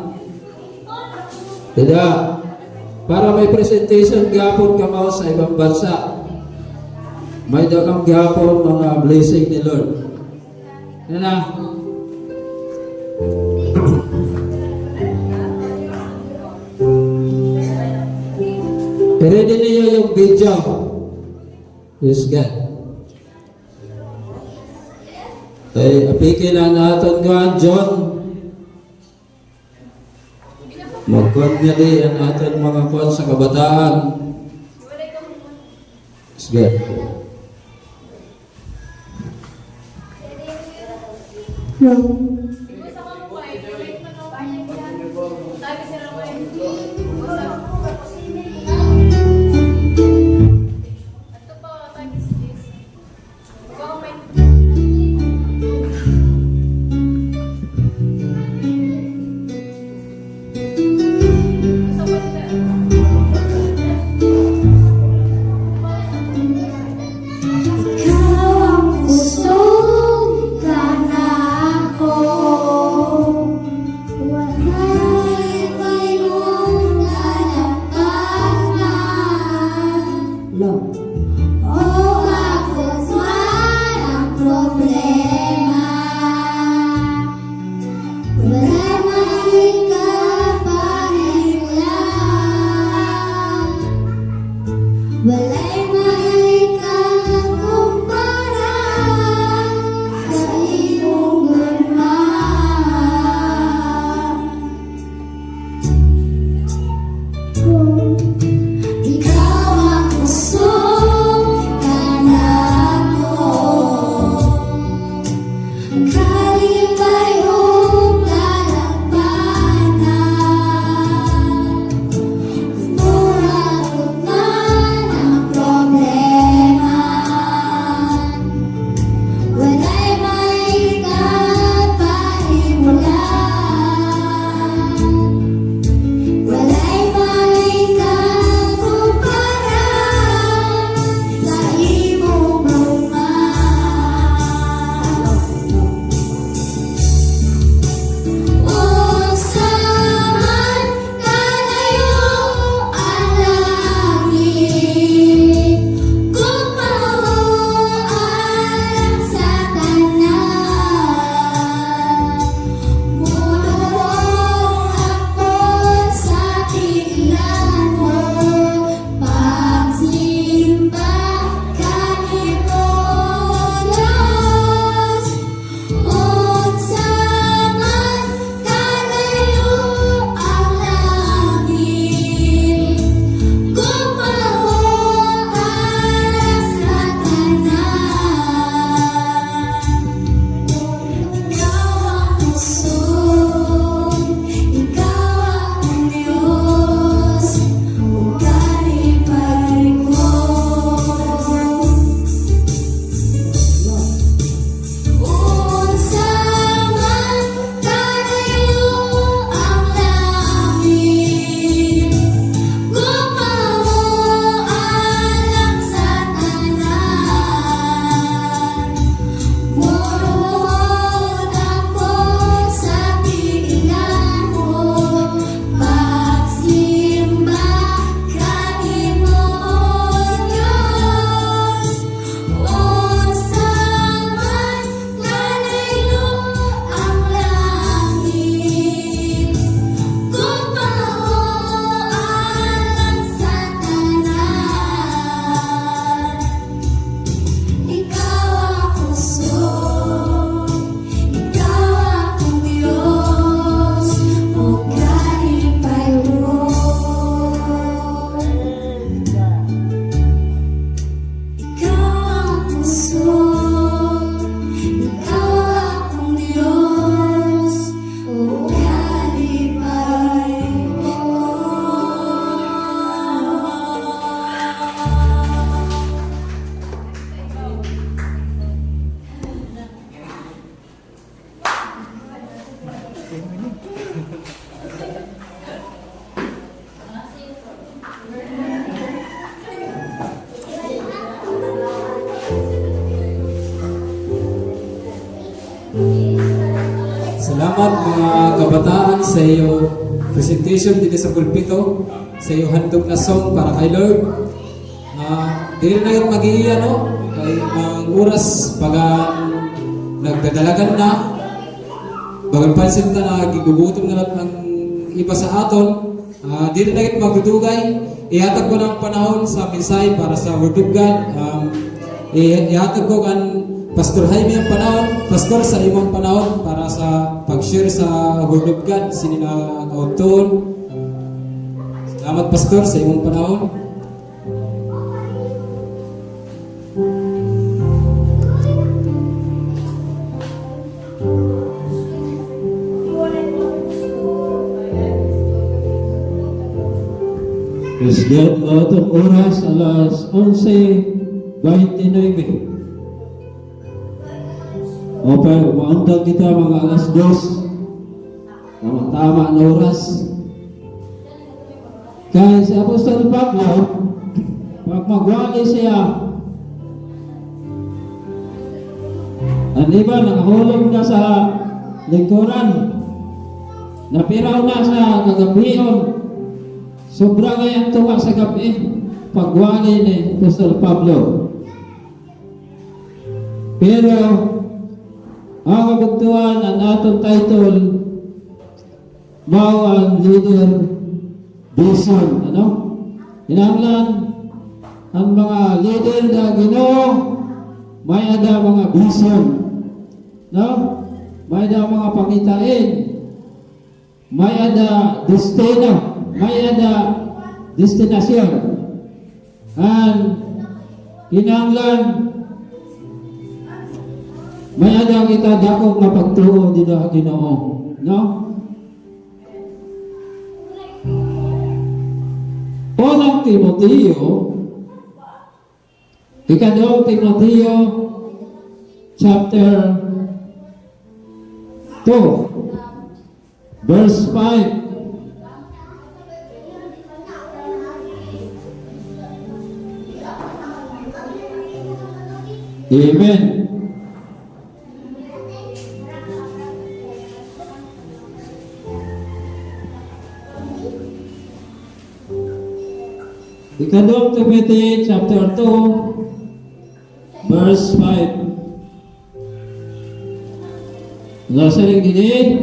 Tidak. Para may presentation gihapon ka mo sa ibang bansa. May dakang gihapon mga blessing ni Lord. Yan na. I-ready niyo yung video. Yes, God. Ay, apiki na natin nga, John. Magkuhan niya di ang ating mga kuhan sa kabataan. Yes, God. Wahai Salamat mga kabataan sa iyo presentation dito sa pulpito, sa iyo handog na song para kay Lord. Dili na yung mag-iiya, no? Kay ang oras pag nagdadalagan na, bagang pansin ta na gigugutom na lang ang iba sa aton, dili na yung magdudugay. Ihatag ko ng panahon sa mensahe para sa Word of God. Ihatag ko kan Pastor Jaime ang panahon, Pastor sa imong panahon para sa pag-share sa Word of God, sinina kaunton. Salamat Pastor sa imong panahon. Praise God, atong oras alas 11:29. Okay, umaandang kita mga alas 2. Tama na oras. Kaya si Apostol Pablo, pag magwali siya, ang iba nakahulog na sa lingkuran, napiraw na sa kagabion, sobra ngayon tuwa sa gabi, pagwali ni Apostol Pablo. Pero, ang kabugtuan ang atong title, mao ang leader vision. Ano? Hinanglan, ang mga leader na Ginoo, may ada mga vision. No? May ada mga pangitain. May ada destino. May ada destinasyon. And hinanglan, may ada kita dakong mapagtuo dito sa Ginoo, no? Unang Timoteo, ikadong Timoteo, chapter 2, verse 5. Amen. Ikadong Timothy chapter 2 verse 5. Nasaling gini,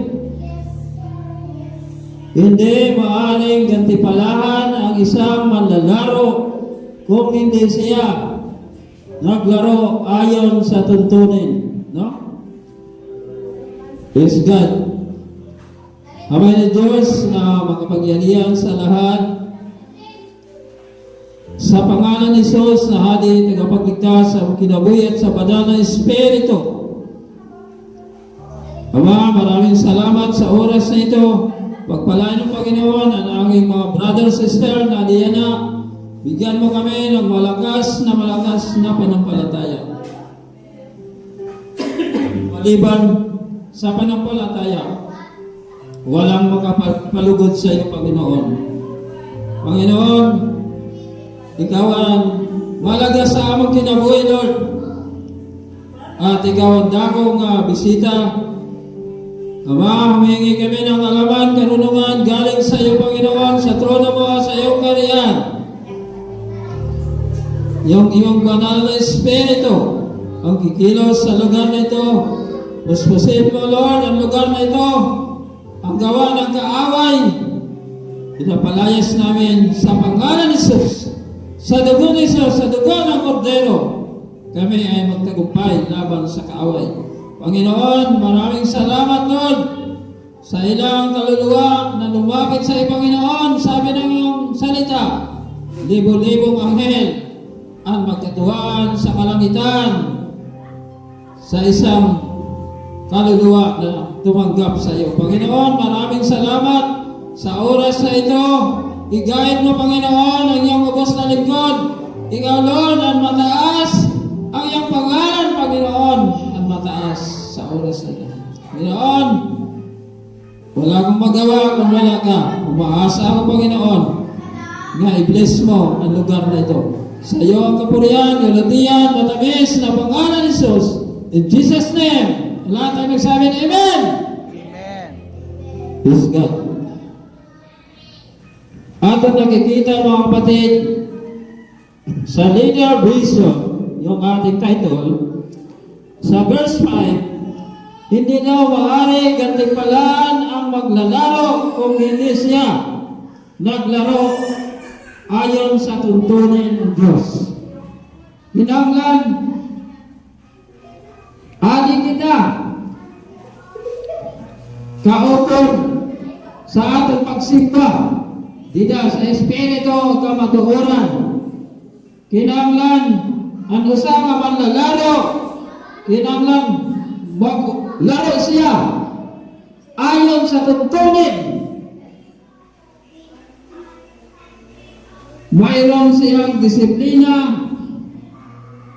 hindi maaring gantipalahan ang isang manlalaro kung hindi siya naglaro ayon sa tuntunin, no? Praise God. Amay na Diyos na makapangyarihan sa lahat, sa pangalan ni Jesus na hadi tagapagligtas sa kinabuhi at sa banal na Espiritu. Ama, maraming salamat sa oras na ito. Pagpalain ng Panginoon ang aming mga brother sister na Diana. Bigyan mo kami ng malakas na panampalataya. Maliban sa panampalataya, walang makapalugod sa iyo, Panginoon. Panginoon, Ikaw ang malaga sa among kinabuhi, Lord. At Ikaw ang dakong bisita. Ama, humingi kami ng alaman, karunungan galing sa iyo, Panginoon, sa trono mo, sa iyong kariyan. Yung iyong banal na Espiritu ang kikilos sa lugar na ito. Puspusin mo, Lord, ang lugar na ito, ang gawa ng kaaway. Pinapalayas namin sa pangalan ni Jesus, sa dugo ni Jesus, sa dugo ng Kordero, kami ay magtagumpay laban sa kaaway. Panginoon, maraming salamat, Lord, sa ilang kaluluwa na lumapit sa iyo, Panginoon. Sabi ng iyong salita, libo-libong anghel ang magkatuwaan sa kalangitan sa isang kaluluwa na tumanggap sa iyo. Panginoon, maraming salamat sa oras na ito. I-guide mo, Panginoon, ang iyong ubos na lingkod. Ikaw, Lord, ang mataas, ang iyong pangalan, Panginoon, ang mataas sa oras na ito. Panginoon, wala akong magawa kung wala ka. Umaasa ako, Panginoon, nga i-bless mo ang lugar na ito. Sa iyo ang kapurihan, galatian, matamis na pangalan ni Jesus. In Jesus' name, lahat ay nagsabi na Amen! Praise God. Ato nakikita mga kapatid sa linear vision, yung ating title, sa verse 5, hindi daw maaari gantimpalaan ang maglalaro kung hindi siya naglaro ayon sa tuntunin ng Diyos. Hinanglan, ali kita, kaupon sa atong pagsimba, dida sa Espiritu o kamatuoran. Kinanglan, ang usa nga manlalaro, kinanglan, maglaro siya ayon sa tuntunin. Mayroon siyang disiplina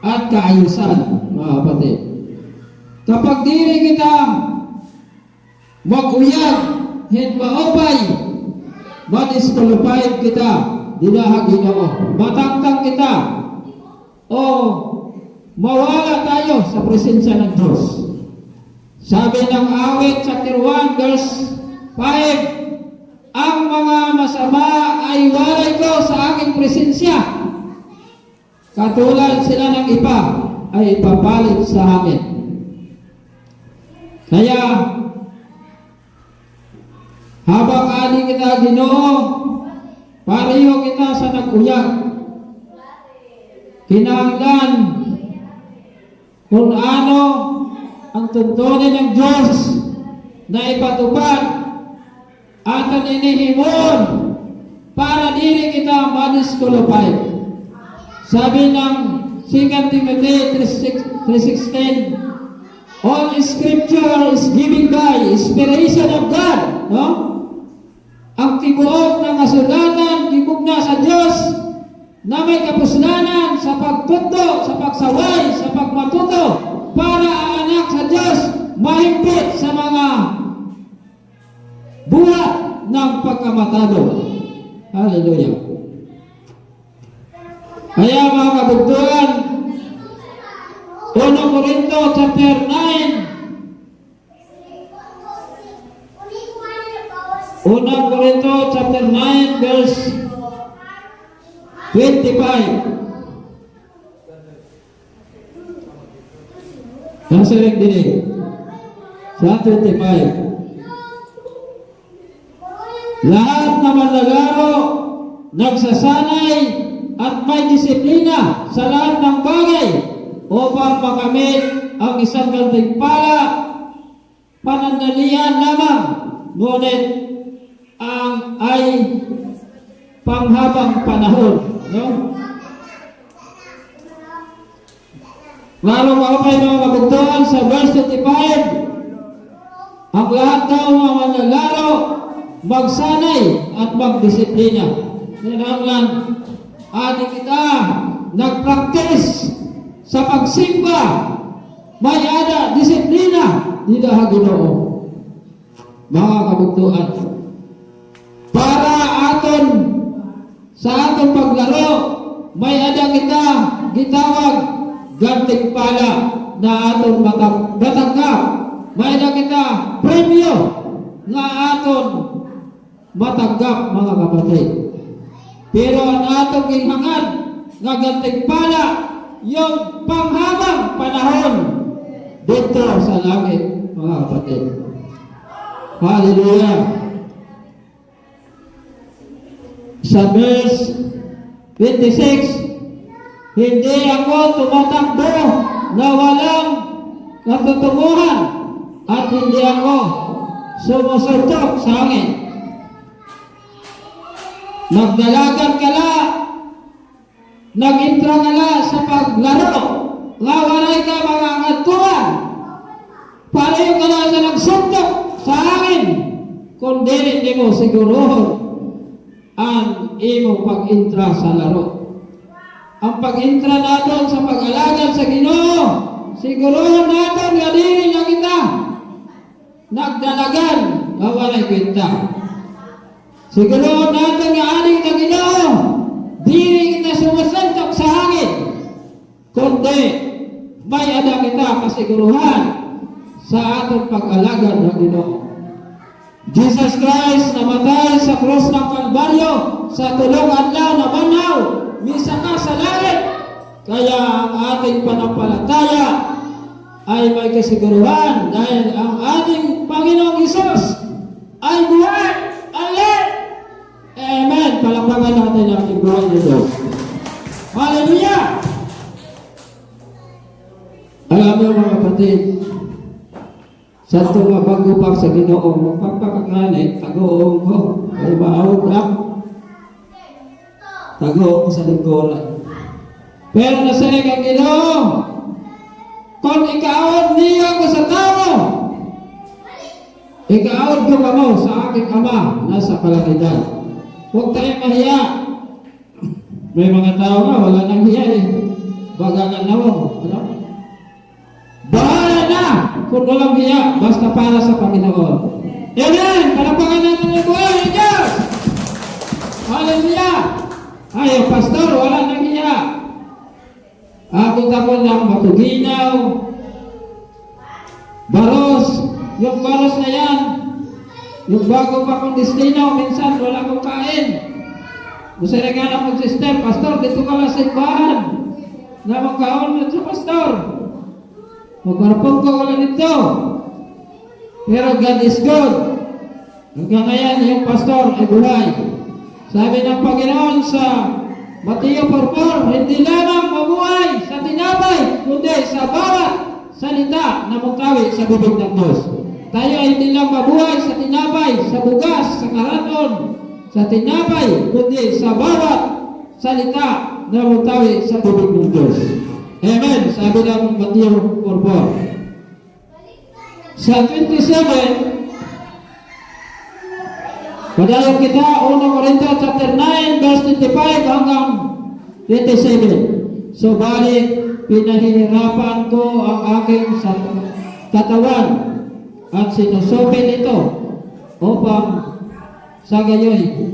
at kaayusan, mga kapatid. Kapag dili kita mag-uyag, hinpaopay, madisqualified kita, dinahagi ako, matangkang kita, o mawala tayo sa presensya ng Diyos. Sabi ng awit chapter 1 verse 5, ang mga masama ay walay ko sa aking presensya. Katulad sila ng iba ay ipapalit sa amin. Kaya, habang ani kita Ginoo, pareho kita sa nag-uyag. Kinahanglan kung ano ang tuntunin ng Diyos na ipatupad at ang inihimon para dili kita madisqualified. Sabi ng 2 Timothy 3:16, all scripture is given by inspiration of God. No? Ang tibuok ng kasulatan, gibugna sa Diyos na may kapuslanan sa pagtuto, sa pagsaway, sa pagmatuto para ang anak sa Diyos mahimpit sa mga buhat ng pagkamatado. Hallelujah. Kaya mga kabugtuhan, 1 Corinto chapter 9, 1 Corinto chapter 9 verse 25. Nasa rin din sa 25. Lahat na manlalaro, nagsasanay at may disiplina sa lahat ng bagay upang makamit ang isang gantimpala, panandalian lamang, ngunit ang ay panghabang panahon. No? Lalo maupay mga kabugtuhan sa verse 25, ang lahat daw mga manlalaro magsanay at magdisiplina. Kinahanglan adi kita nagpractice sa pagsimba, may ada disiplina dito ha Ginoo. Mga kabugtuhan, para aton sa atong paglaro, may ada kita gitawag gantimpala na aton matanggap. May ada kita premyo nga aton matanggap, mga kapatid. Pero ang atong ginhangan nga gantimpala yung panghabang panahon dito sa langit, mga kapatid. Hallelujah. Sa verse 26, hindi ako tumatakbo na walang katutunguhan at hindi ako sumusuntok sa hangin. Nagdalagan kala, nag-intra kala sa paglaro, nga walay ka mga katuan, pareho ka na sa nagsuntok sa hangin, kung dili mo sigurohon ang imong pag-intra sa laro. Ang pag-intra natin sa pag-alagad sa Ginoo, sigurohon natin nga dili na kita nagdalagan nga walay kwenta. Sigurohon natin nga aning na Ginoo, dili kita sumusuntok sa hangin, kundi may ada kita kasiguruhan sa atong pag-alagad ng Ginoo. Jesus Christ namatay sa krus ng Kalbaryo sa tulong adlaw na banaw, misa ka sa langit. Kaya ang ating panampalataya ay may kasiguruhan dahil ang ating Panginoong Hesus ay buhay. Amen. Palakpakan natin ang ating buhay na Diyos. Hallelujah! Alam mo mga kapatid, sa itong paggupak sa Ginoo, magpapakakanit, tagoong ko, ay maawag lang. Tagoong ko sa lingkuran. Pero nasalig ang Ginoo, kung ikaawad niyo ako sa tao, ikaawad ko kamo sa aking Ama nasa kalangitan. Huwag tayong mahiya. May mga tao nga, wala nang hiya eh. Bagangan na mo. Ano? Bahala na kung walang hiya, basta para sa Panginoon. Amen! Palakpakan natin ang buhay ng Diyos! Hallelujah! Ay, pastor, wala nang hiya. Ako tapon ng matuginaw, baros, yung baros na yan, yung bago pa kong destino, minsan wala kong kain. Masarigyan akong sister, pastor, dito ka lang sa simbahan. Na magkaon na sa pastor. Magkarapong ko wala dito. Pero God is good. Hanggang ngayon, yung pastor ay buhay. Sabi ng Panginoon sa Mateo 4:4, hindi lamang mabuhay sa tinapay, kundi sa bawat salita na mungkawi sa bibig ng Diyos. Tayo ay hindi lang mabuhay sa tinapay, sa bugas, sa karaton, sa tinapay, kundi sa bawat salita na mungkawi sa bibig ng Diyos. Amen. Sabi ng Mateo 4:4. Sa 27, padayon kita, 1 Corinto chapter 9, verse 25 hanggang 27. So, balik, pinahihirapan ko ang aking katawan at sinusupin ito upang sa gayoy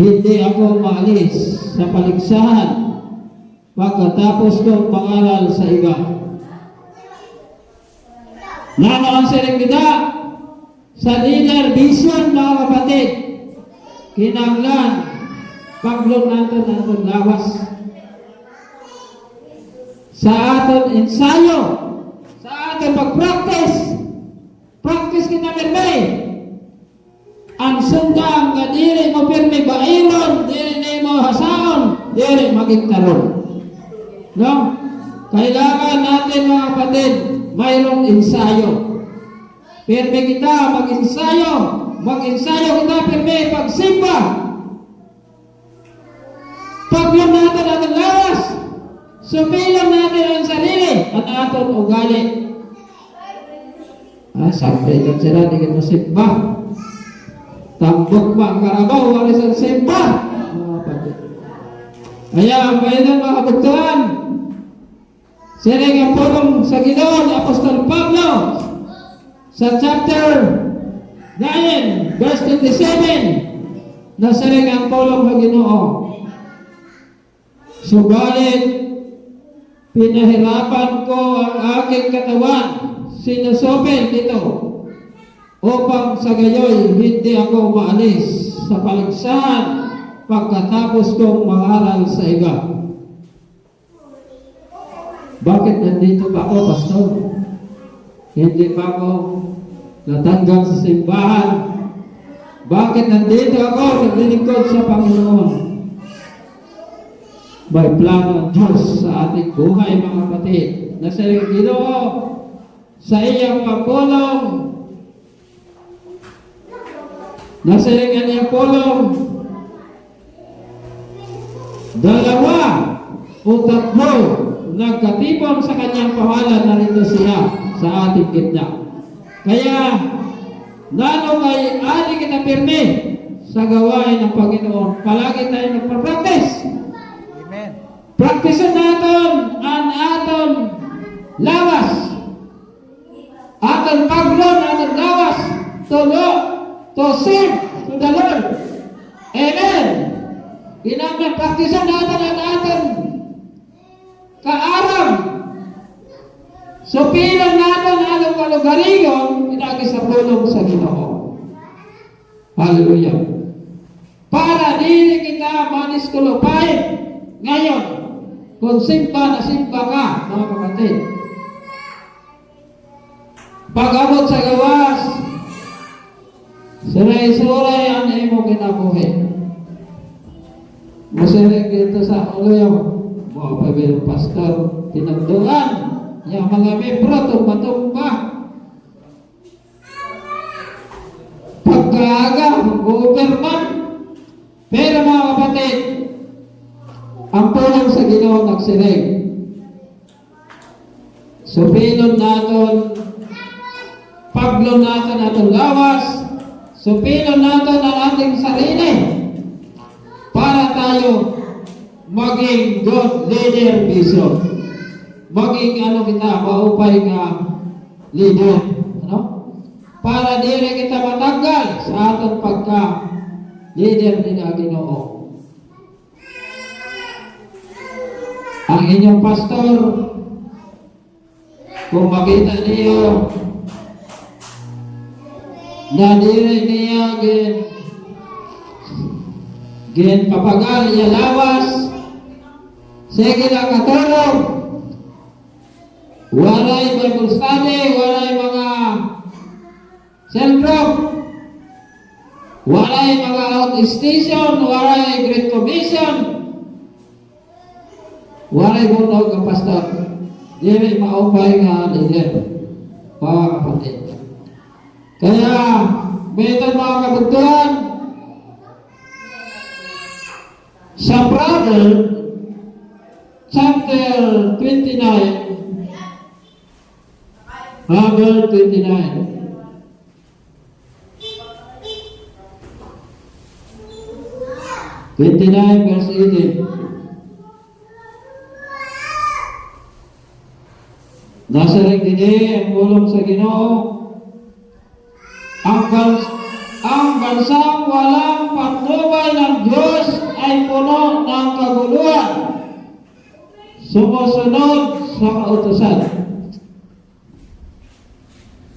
hindi ako maalis sa paligsahan pagkatapos kong pangaral sa iba. Nanoon siringida sa leader vision, mga kapatid, kinanglan paglong natin ang lawas sa aton ensayo, sa aton pag-practice. Practice kita pirmi. Ang sundang nga diri mo pirmi bailon, diri mo hasaon, diri maging taron. No? Kailangan natin, mga kapatid, mayroong ensayo. Pirmi kita mag-ensayo. Mag-ensayo kita pirmi pagsimba. Paglong natin ang lawas. Sumilang natin ang sarili at aton ugali. Sabi lang sila, di kita simba. Tambok pa ang karabaw, wala sa simba. Kaya, mayroon mga kabugtuhan. Sila ang pulong sa Ginoo ni Apostol Pablo sa chapter 9, verse 27, na sila ang pulong sa Ginoo. Subalit, pinahirapan ko ang aking katawan, sinusupin ito, upang sa gayoy hindi ako maalis sa paligsahan pagkatapos kong mangaral sa iba. Bakit nandito pa ako, pastor? Hindi pa ako natanggang sa simbahan. Bakit nandito ako naglilingkod sa Panginoon? May plano ng Diyos sa ating buhay, mga kapatid. Nasa Ginoo, sa iyang pagpulong, nasa iyang pulong, dalawa o tatlo nagkatipon sa kanyang pawalan, narito siya sa ating gitna. Kaya, nanong ay ali kita pirmi sa gawain ng Panginoon. Palagi tayo nagpa-practice. Amen. Practice natin ang aton lawas. Aton paglon, aton lawas. To serve to the Lord. Amen. Kinahanglan practice natin ang aton kaaram. So, pilang natin anong garigon, pinagi sa pulong sa Ginoo. Hallelujah. Para dili kita maniskulupay ngayon, kung simba na simba ka, mga kapatid. Pag-abot sa gawas, suray-suray ang imo kinabuhi. Musirik dito sa ulo mga pabilo pastor, tinagduan, yung mga membro tumba-tumba. Pagkaaga, mag-overman. Pero mga kapatid, ang pulong sa Ginoo nagsirig. Supilon naton, paglon naton atong lawas, supilon naton ang ating sarili para tayo maging God leader bishop. Maging kita, maupay nga leader. Ano? Para dili kita matanggal sa atong pagka leader ni Ginoo. Ang inyong pastor, kung makita niyo na dili niya gin papagal iya lawas, sige na katulong. Walay Bible study, walay mga cell group, walay mga outstation, walay Great Commission, walay bunog ang pastor. Dili maupay nga leader, mga kapatid. Kaya, beton mga kabugtuhan, sa Brother, chapter 29, number 29. Verse 18. Nasa rin din ang pulong sa Ginoo. Ang bansang walang patnubay ng Diyos ay puno ng kaguluhan, sumusunod sa kautusan.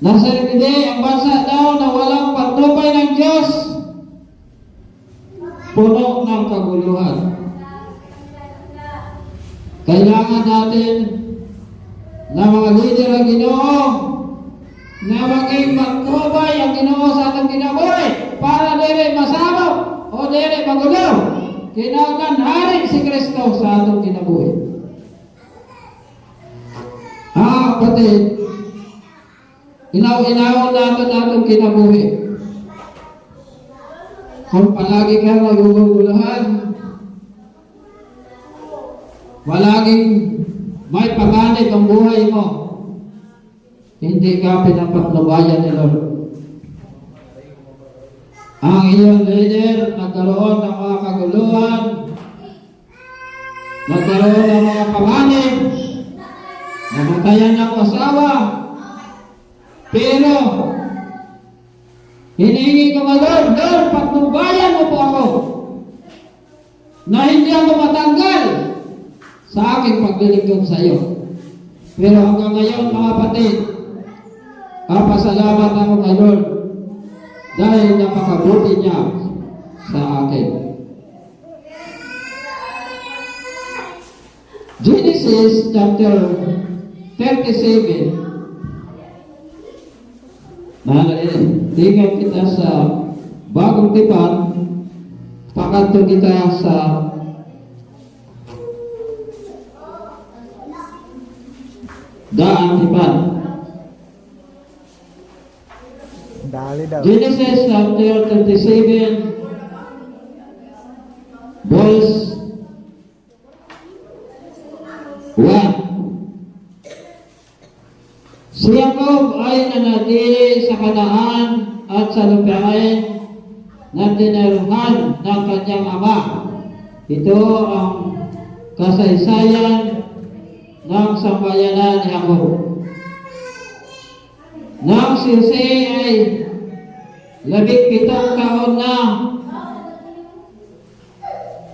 Nasa rin din ang bansa daw na walang patnubay ng Diyos, puno ng kaguluhan. Kailangan natin na mga leader ang Ginoo na maging magtubay ang Ginoo sa atong kinabuhi para dili masabog o dili magulo. Kinahanglan hari si Kristo sa atong kinabuhi. Kapatid, inaw-inaw natin atong kinabuhi. Kung palagi ka maguguluhan, palaging may paganib ang buhay mo, hindi ka pinapatnubayan ni Lord. Ang iyong leader nagkaroon ng mga kaguluhan, nagkaroon ng mga paganib, namatayan ng asawa, pero hinihingi ko nga, Lord, patnubayan mo po ako na hindi ako matanggal sa aking paglilingkod sa iyo. Pero hanggang ngayon, mga kapatid, pasalamat ako kay Lord dahil napakabuti niya sa akin. Genesis chapter 37. Tingnan kita sa bagong tipan, pakanto kita sa daan tipan. Genesis chapter 37, verse 1. Si Jacob ay nanatili sa Kanaan at sa lupain na tinaruhan ng kanyang ama. Ito ang kasaysayan ng sambayanan ni Jacob. Nang si Jose ay 17 taon na,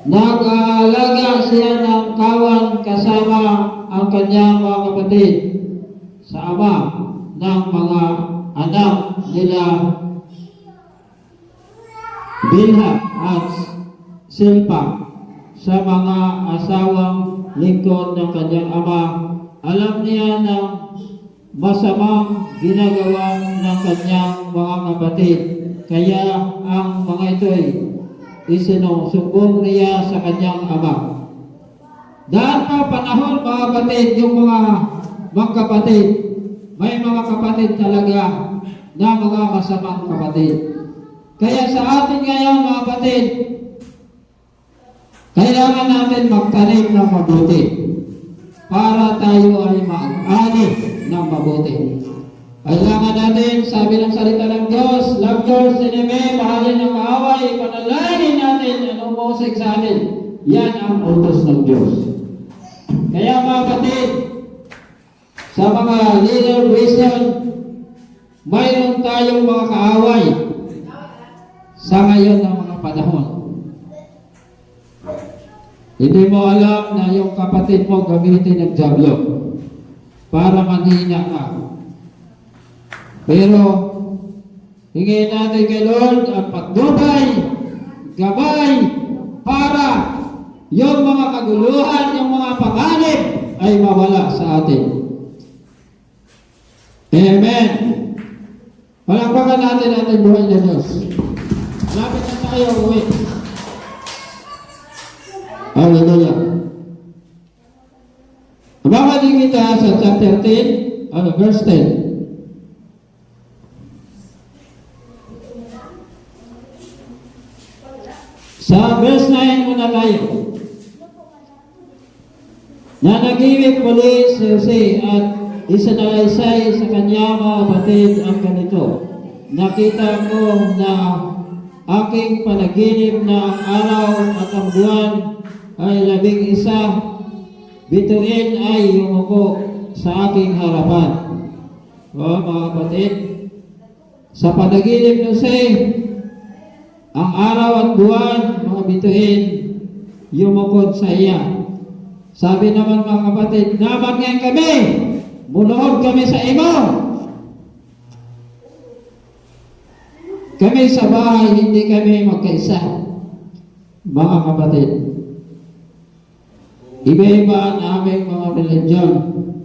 nag-aalaga siya ng kawan kasama ang kanyang mga kapatid sa ama ng mga anak nila Bilha at Silpa sa mga asawang lingkod ng kanyang ama. Alam niya na masamang ginagawa ng kanyang mga kapatid, kaya ang mga ito'y isinusumbong niya sa kanyang ama. Dahil pa panahon, mga kapatid, yung mga magkapatid, may mga kapatid talaga na mga masamang kapatid. Kaya sa atin ngayon, mga kapatid, kailangan natin magtanim ng mabuti para tayo ay mag-ani ng mabuti. Kailangan natin, sabi ng salita ng Diyos, love yours enemy, mahalin ng kaaway, panalangin natin ang umusig sa atin. Yan ang utos ng Diyos. Kaya mga kapatid, sa mga leader vision, mayroon tayong mga kaaway sa ngayon ng mga panahon. Hindi mo alam na yung kapatid mo gamitin ng diablo para manhina ka. Pero hingin natin kay Lord ang pagdubay, gabay, para yung mga kaguluhan, yung mga panganib ay mawala sa atin. Amen. Palakpakan natin ating buhay na Diyos. Lapit na tayo uwi. Hallelujah. Babalik kita sa chapter 10, verse 10. Sa verse 9 muna tayo. Nanagiwit muli si Jose at isinalaysay sa kanya mga kapatid ang ganito. Nakita ko na aking panaginip na ang araw at ang buwan ay 11, bituin ay yumuko sa aking harapan. O mga kapatid, sa panaginip ng Jose, ang araw at buwan, mga bituin, yumukod sa iya. Sabi naman mga kapatid, namangyan kami, munood kami sa imo. Kami sa bahay, hindi kami magkaisa. Mga kapatid, iba-iba ang aming mga religion,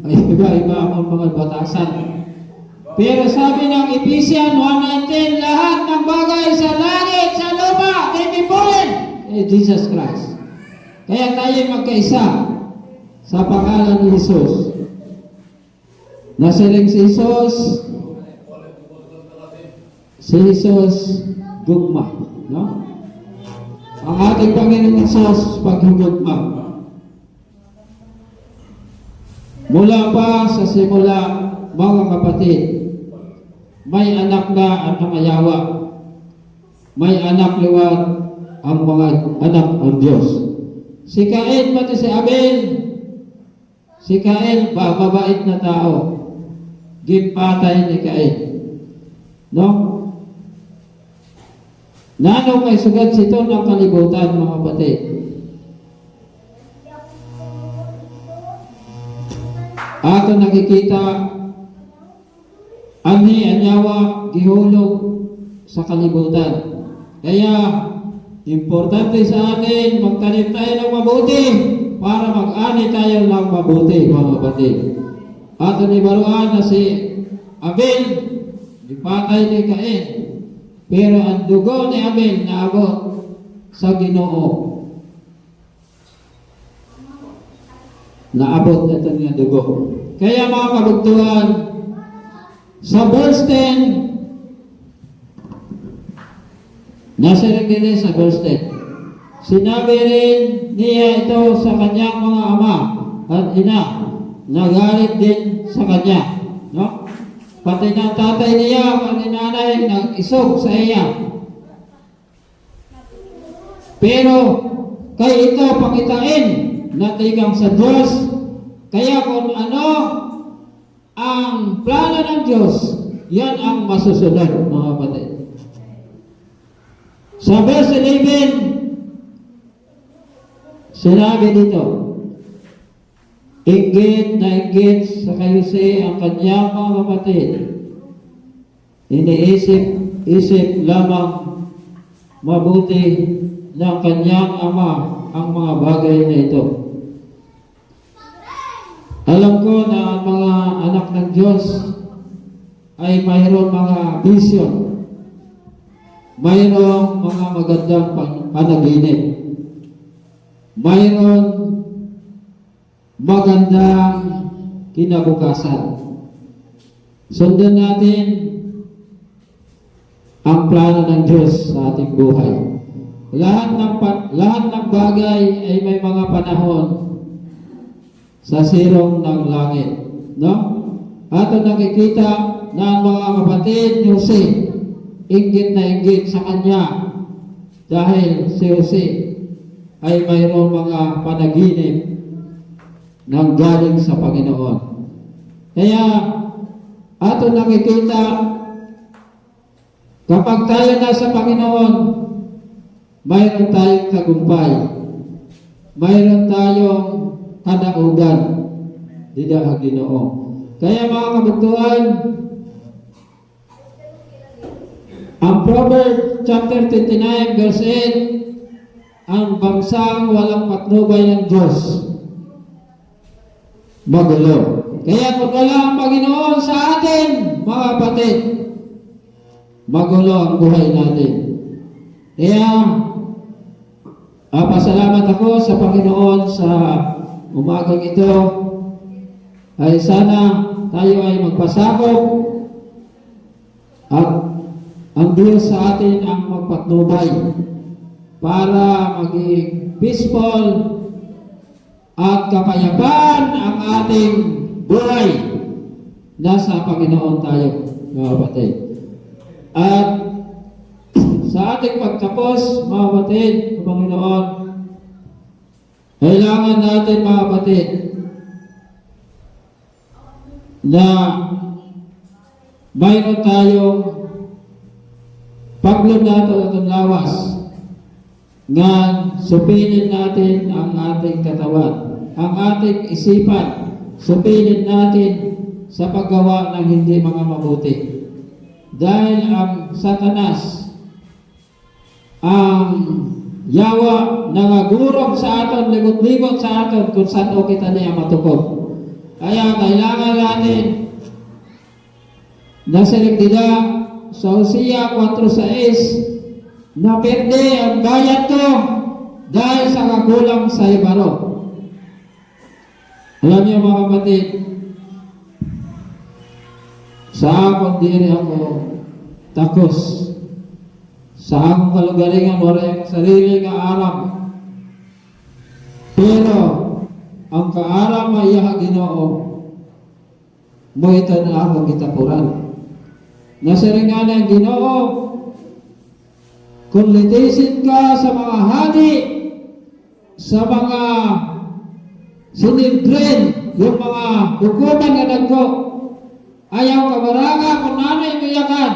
ay iba-iba ang mga batasan. Pero sabi ng Ephesians 1:19, lahat ng bagay sa langit, sa lupa, may bibuhin Jesus Christ. Kaya tayo magkaisa sa pangalan ni Jesus. Nasiling si Jesus gugma, no? Ang ating Panginoon Jesus paghugugma. Mula pa sa simula, mga kapatid, may anak na ang namayawa. May anak liwat ang mga anak ng Diyos. Si Cain pati si Abel. Si Cain, mabait na tao. Gipatay ni Cain. No? Nano kay sugat sito ng kalibutan, mga kapatid. Ato nakikita anyawa gihulog sa kalibutan. Kaya importante sa atin magtanim tayo ng mabuti para mag-ani tayo ng mabuti, mga kapatid. Ato ni baruan na si Abel, ipatay ni Cain. Pero ang dugo ni Abel naabot sa Ginoo. Naabot ito nga dugo. Kaya mga kabugtuhan, sa verse 10, nasa rin din sa verse 10, sinabi rin niya ito sa kanyang mga ama at ina, nagalit din sa kanya. No? Pati ng tatay niya, pati nanay, nag-isog sa iya. Pero, kay ito pakitain na tigang sa Diyos. Kaya kung ano ang plano ng Diyos, yan ang masusunod, mga kapatid. Sa verse 11, sinabi dito, Inggit na inggit sa kay Jose ang kanyang mga kapatid. Iniisip lamang mabuti ng kanyang ama ang mga bagay na ito. Alam ko na ang mga anak ng Diyos ay mayroong mga vision, mayroong mga magandang panaginip, mayroong magandang kinabukasan. Sundan natin ang plano ng Diyos sa ating buhay. Lahat ng bagay ay may mga panahon sa sirong ng langit, no? Ato nakikita na ang mga kapatid ni Jose, inggit na inggit sa kanya dahil si Jose ay mayroong mga panaginip ng galing sa Panginoon. Kaya ato nakikita kapag tayo nasa Panginoon, mayroon tayong tagumpay, mayroon tayong kadaugan dito ang Ginoo. Kaya mga kabugtuhan, ang Proverbs chapter 29 verse 8, ang bansang walang patnubay ng Diyos magulo. Kaya kung wala ang Panginoon sa atin, mga kapatid, magulo ang buhay natin. Kaya pasalamat ako sa Panginoon sa umagang ito, ay sana tayo ay magpasakop at ang Diyos sa atin ang magpatnubay para maging peaceful at kapayapaan ang ating buhay. Nasa Panginoon tayo, mga kapatid. At sa ating pagtapos, mga kapatid, ng Panginoon, kailangan natin, mga kapatid, na mayroon tayong paglunato at lawas nga supilin natin ang ating katawan, ang ating isipan, supilin natin sa paggawa ng hindi mga mabuti. Dahil ang Satanas, ang yawa nangagurog sa aton, ligot-ligot sa aton kung saan o kita niya matukob. Kaya kailangan natin na selektida sa Hosea 4:6 na perde ang bayan ko dahil sa kakulang sa ibaro. Alam niyo mga kapatid, sa akong diri ako takos, sa akong kalugaringan wala ang sarili nga aram, pero ang kaaram ay iya Ginoo mo ito na akong gitapuran. Nasaringan ang Ginoo, kung litisin ka sa mga hadi, sa mga sinildren, yung mga hukuman nga nagko, ayaw kabaraga kung nanay mayakan,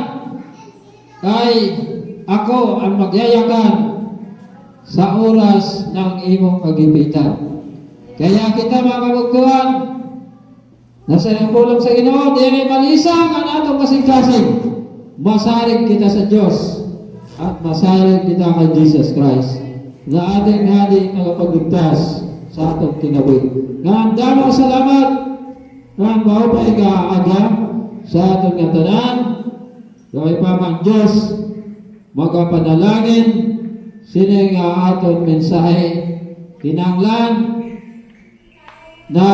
kay ako ang magyayakan sa oras ng imong kagipitan. Kaya kita mga kabugtuhan, nasa nangkulong sa Ginoo, di malisang ang atong kasing-kasing. Masarig kita sa Diyos at masarig kita kay Jesus Christ na ating hadi nagapagligtas sa atong kinabuhi. Nga damang salamat nga maupay ka-aga sa atong ngatanan. Gawin pa man Diyos magapanalangin sining atong mensahe kinanglan na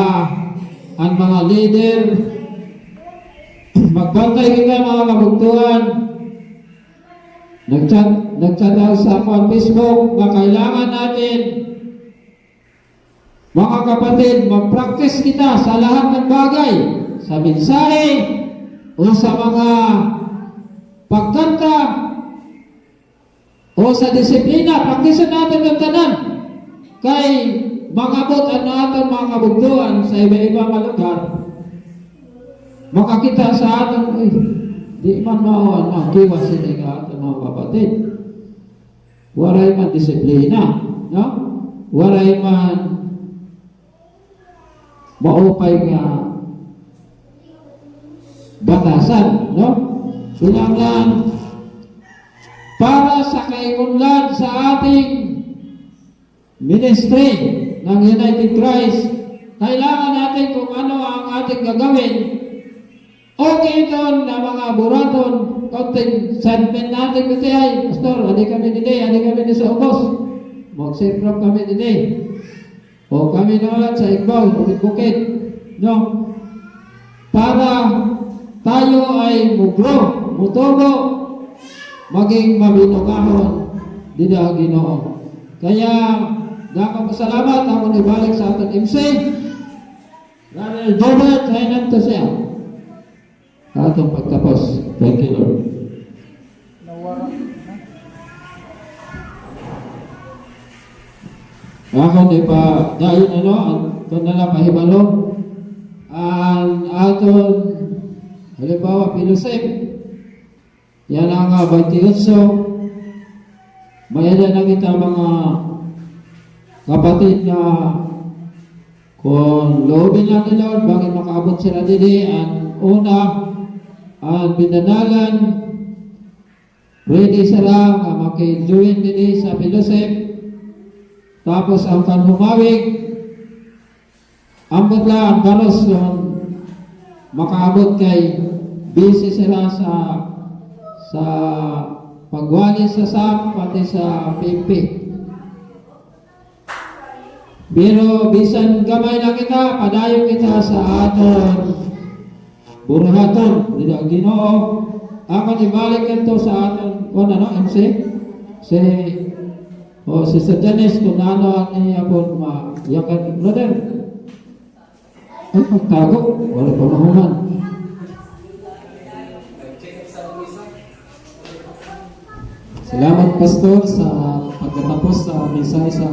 ang mga leader magbantay kita mga kabugtuhan. Nagchat ako sa Facebook na kailangan natin mga kapatid mag-practice kita sa lahat ng bagay, sa mensahe o sa mga pagkanta o sa disiplina. Practice natin ang tanan kay makabot ang aton mga kabugtuhan sa iba-ibang lugar. Makakita sa aton, di man mao ang kiwas sila nga aton mga kapatid. Waray man disiplina, no? Waray man maupay nga batasan, no? Kinahanglan para sa kaiunlad sa ating ministry ng United Christ, kailangan natin kung ano ang ating gagawin. Okay doon na mga buraton, konting sentiment natin kasi ay, Pastor, hindi kami din sa ubos. Mag-safrap kami din. O kami naman sa Igbaw, bukit-bukit. No? Para tayo ay mugro, mutubo, maging mabinungahon din ang Ginoo. Kaya, nakapasalamat ako ibalik sa ating MC. Brother Robert, ay nanto siya. Atong pagtapos. Thank you, Lord. Ako di pa dahil ito na lang kahibalo. Ang aton halimbawa Pilosep. Yan ang 28. Mayroon na kita mga kapatid na kung loobin lang ni Lord, bakit makaabot sila dili. Ang una, ang binanalan, ready sila nga makijoin dili sa Pilosep. Tapos ang kanhumawig, ambot lang ang baros yung makaabot kay busy sila sa pagwali sa SAP pati sa PP. Pero bisan gamay na kita, padayon kita sa aton buruhaton, dito ang Ginoo. Ako ibalik ito sa aton, MC? Si Satanis, kung ano ang niya po mayakan, brother. Ay, magtago. Wala pa mahuman. Salamat, Pastor, sa pagkatapos sa mensahe sa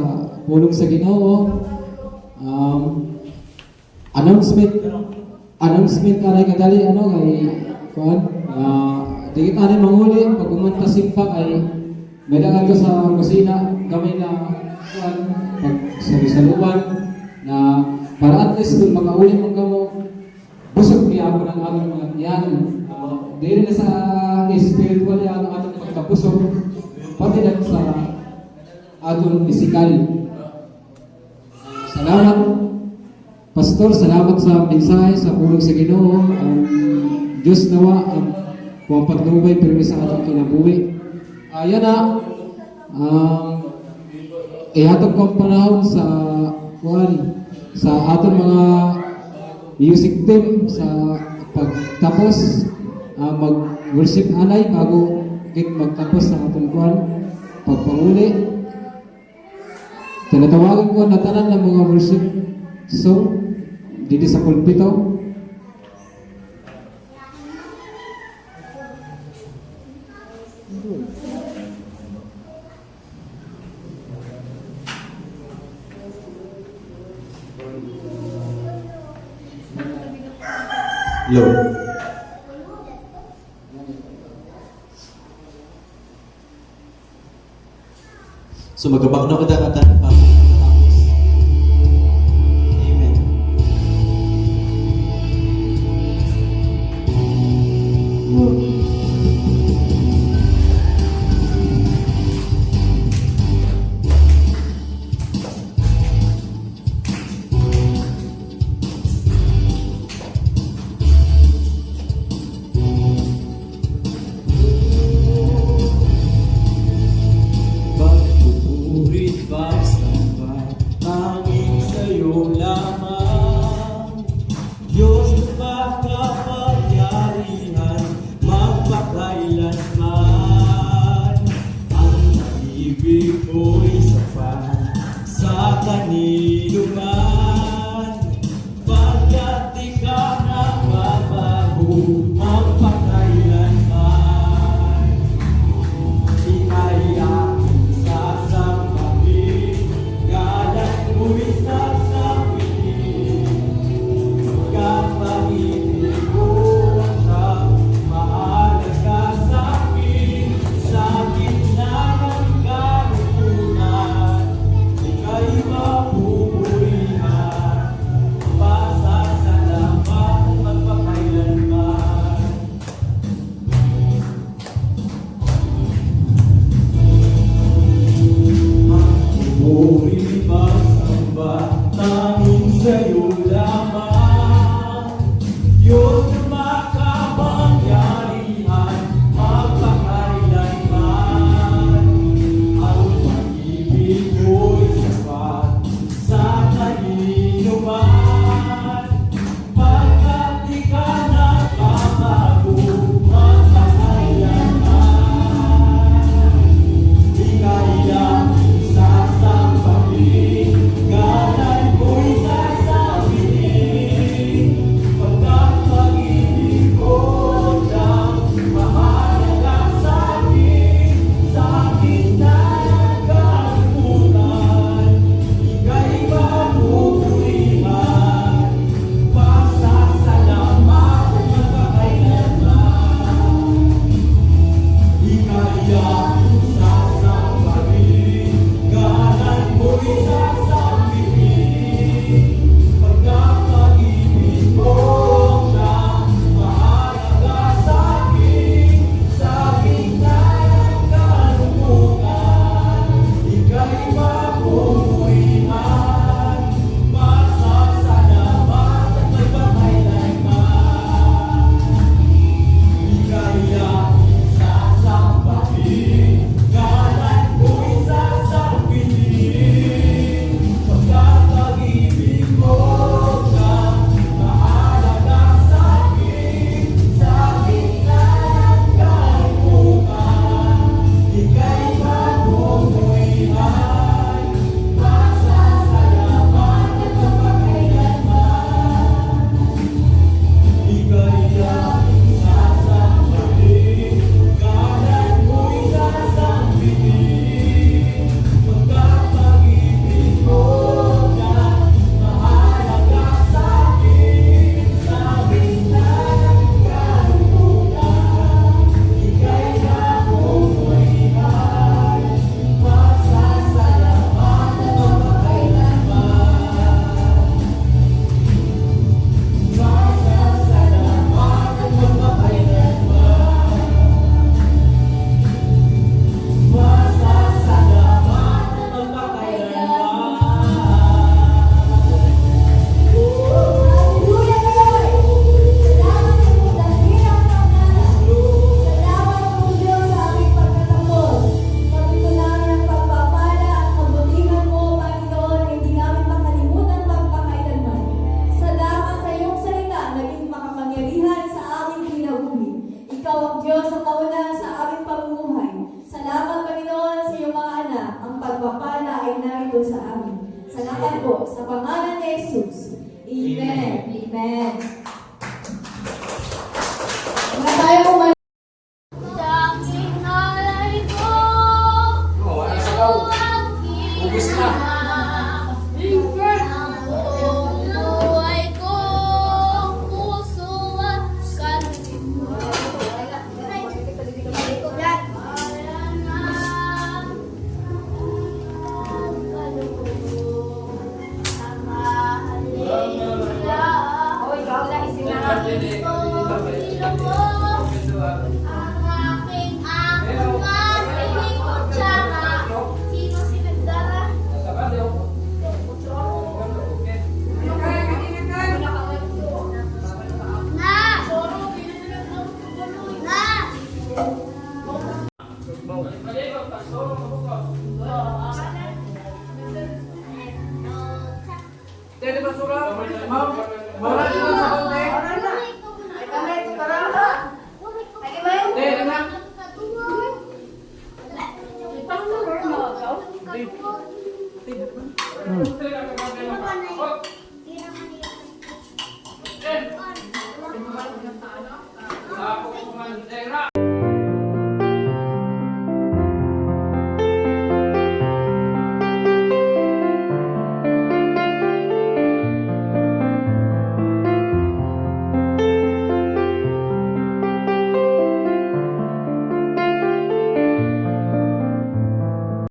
pulong sa Ginoo. Announcement ka rin kadali, kay Kuan. Di kita rin manguli, pag umanta simpak ay may dagan ka sa kusina, kami na Kuan, pag salusaluan, na para at least kung makauli mong kamo, busog kaya ako ng aming mga yan. Di rin sa spiritual yan ang atong pagkapusog, pati lang sa atong physical. Salamat, Pastor, salamat sa mensahe sa pulong sa Ginoo. Ang Diyos nawa ang pagpatnubay pero sa atong kinabuhi. Ayan na, ihatag ko ang panahon sa sa atong mga music team sa pagtapos mag-worship anay bago magtapos sa atong pagpanguli. Tinatawagan ko na tanan ng mga worship song dito sa pulpito. Lord. So magabak na kita kata tapos. Amen. Pagpupurit ba sa ang Diyos ang kauna sa aming pamumuhay. Salamat, Panginoon, sa iyong mga anak. Ang pagpapala ay narito sa amin. Salamat po sa pangalan ni Jesus. Amen. Amen.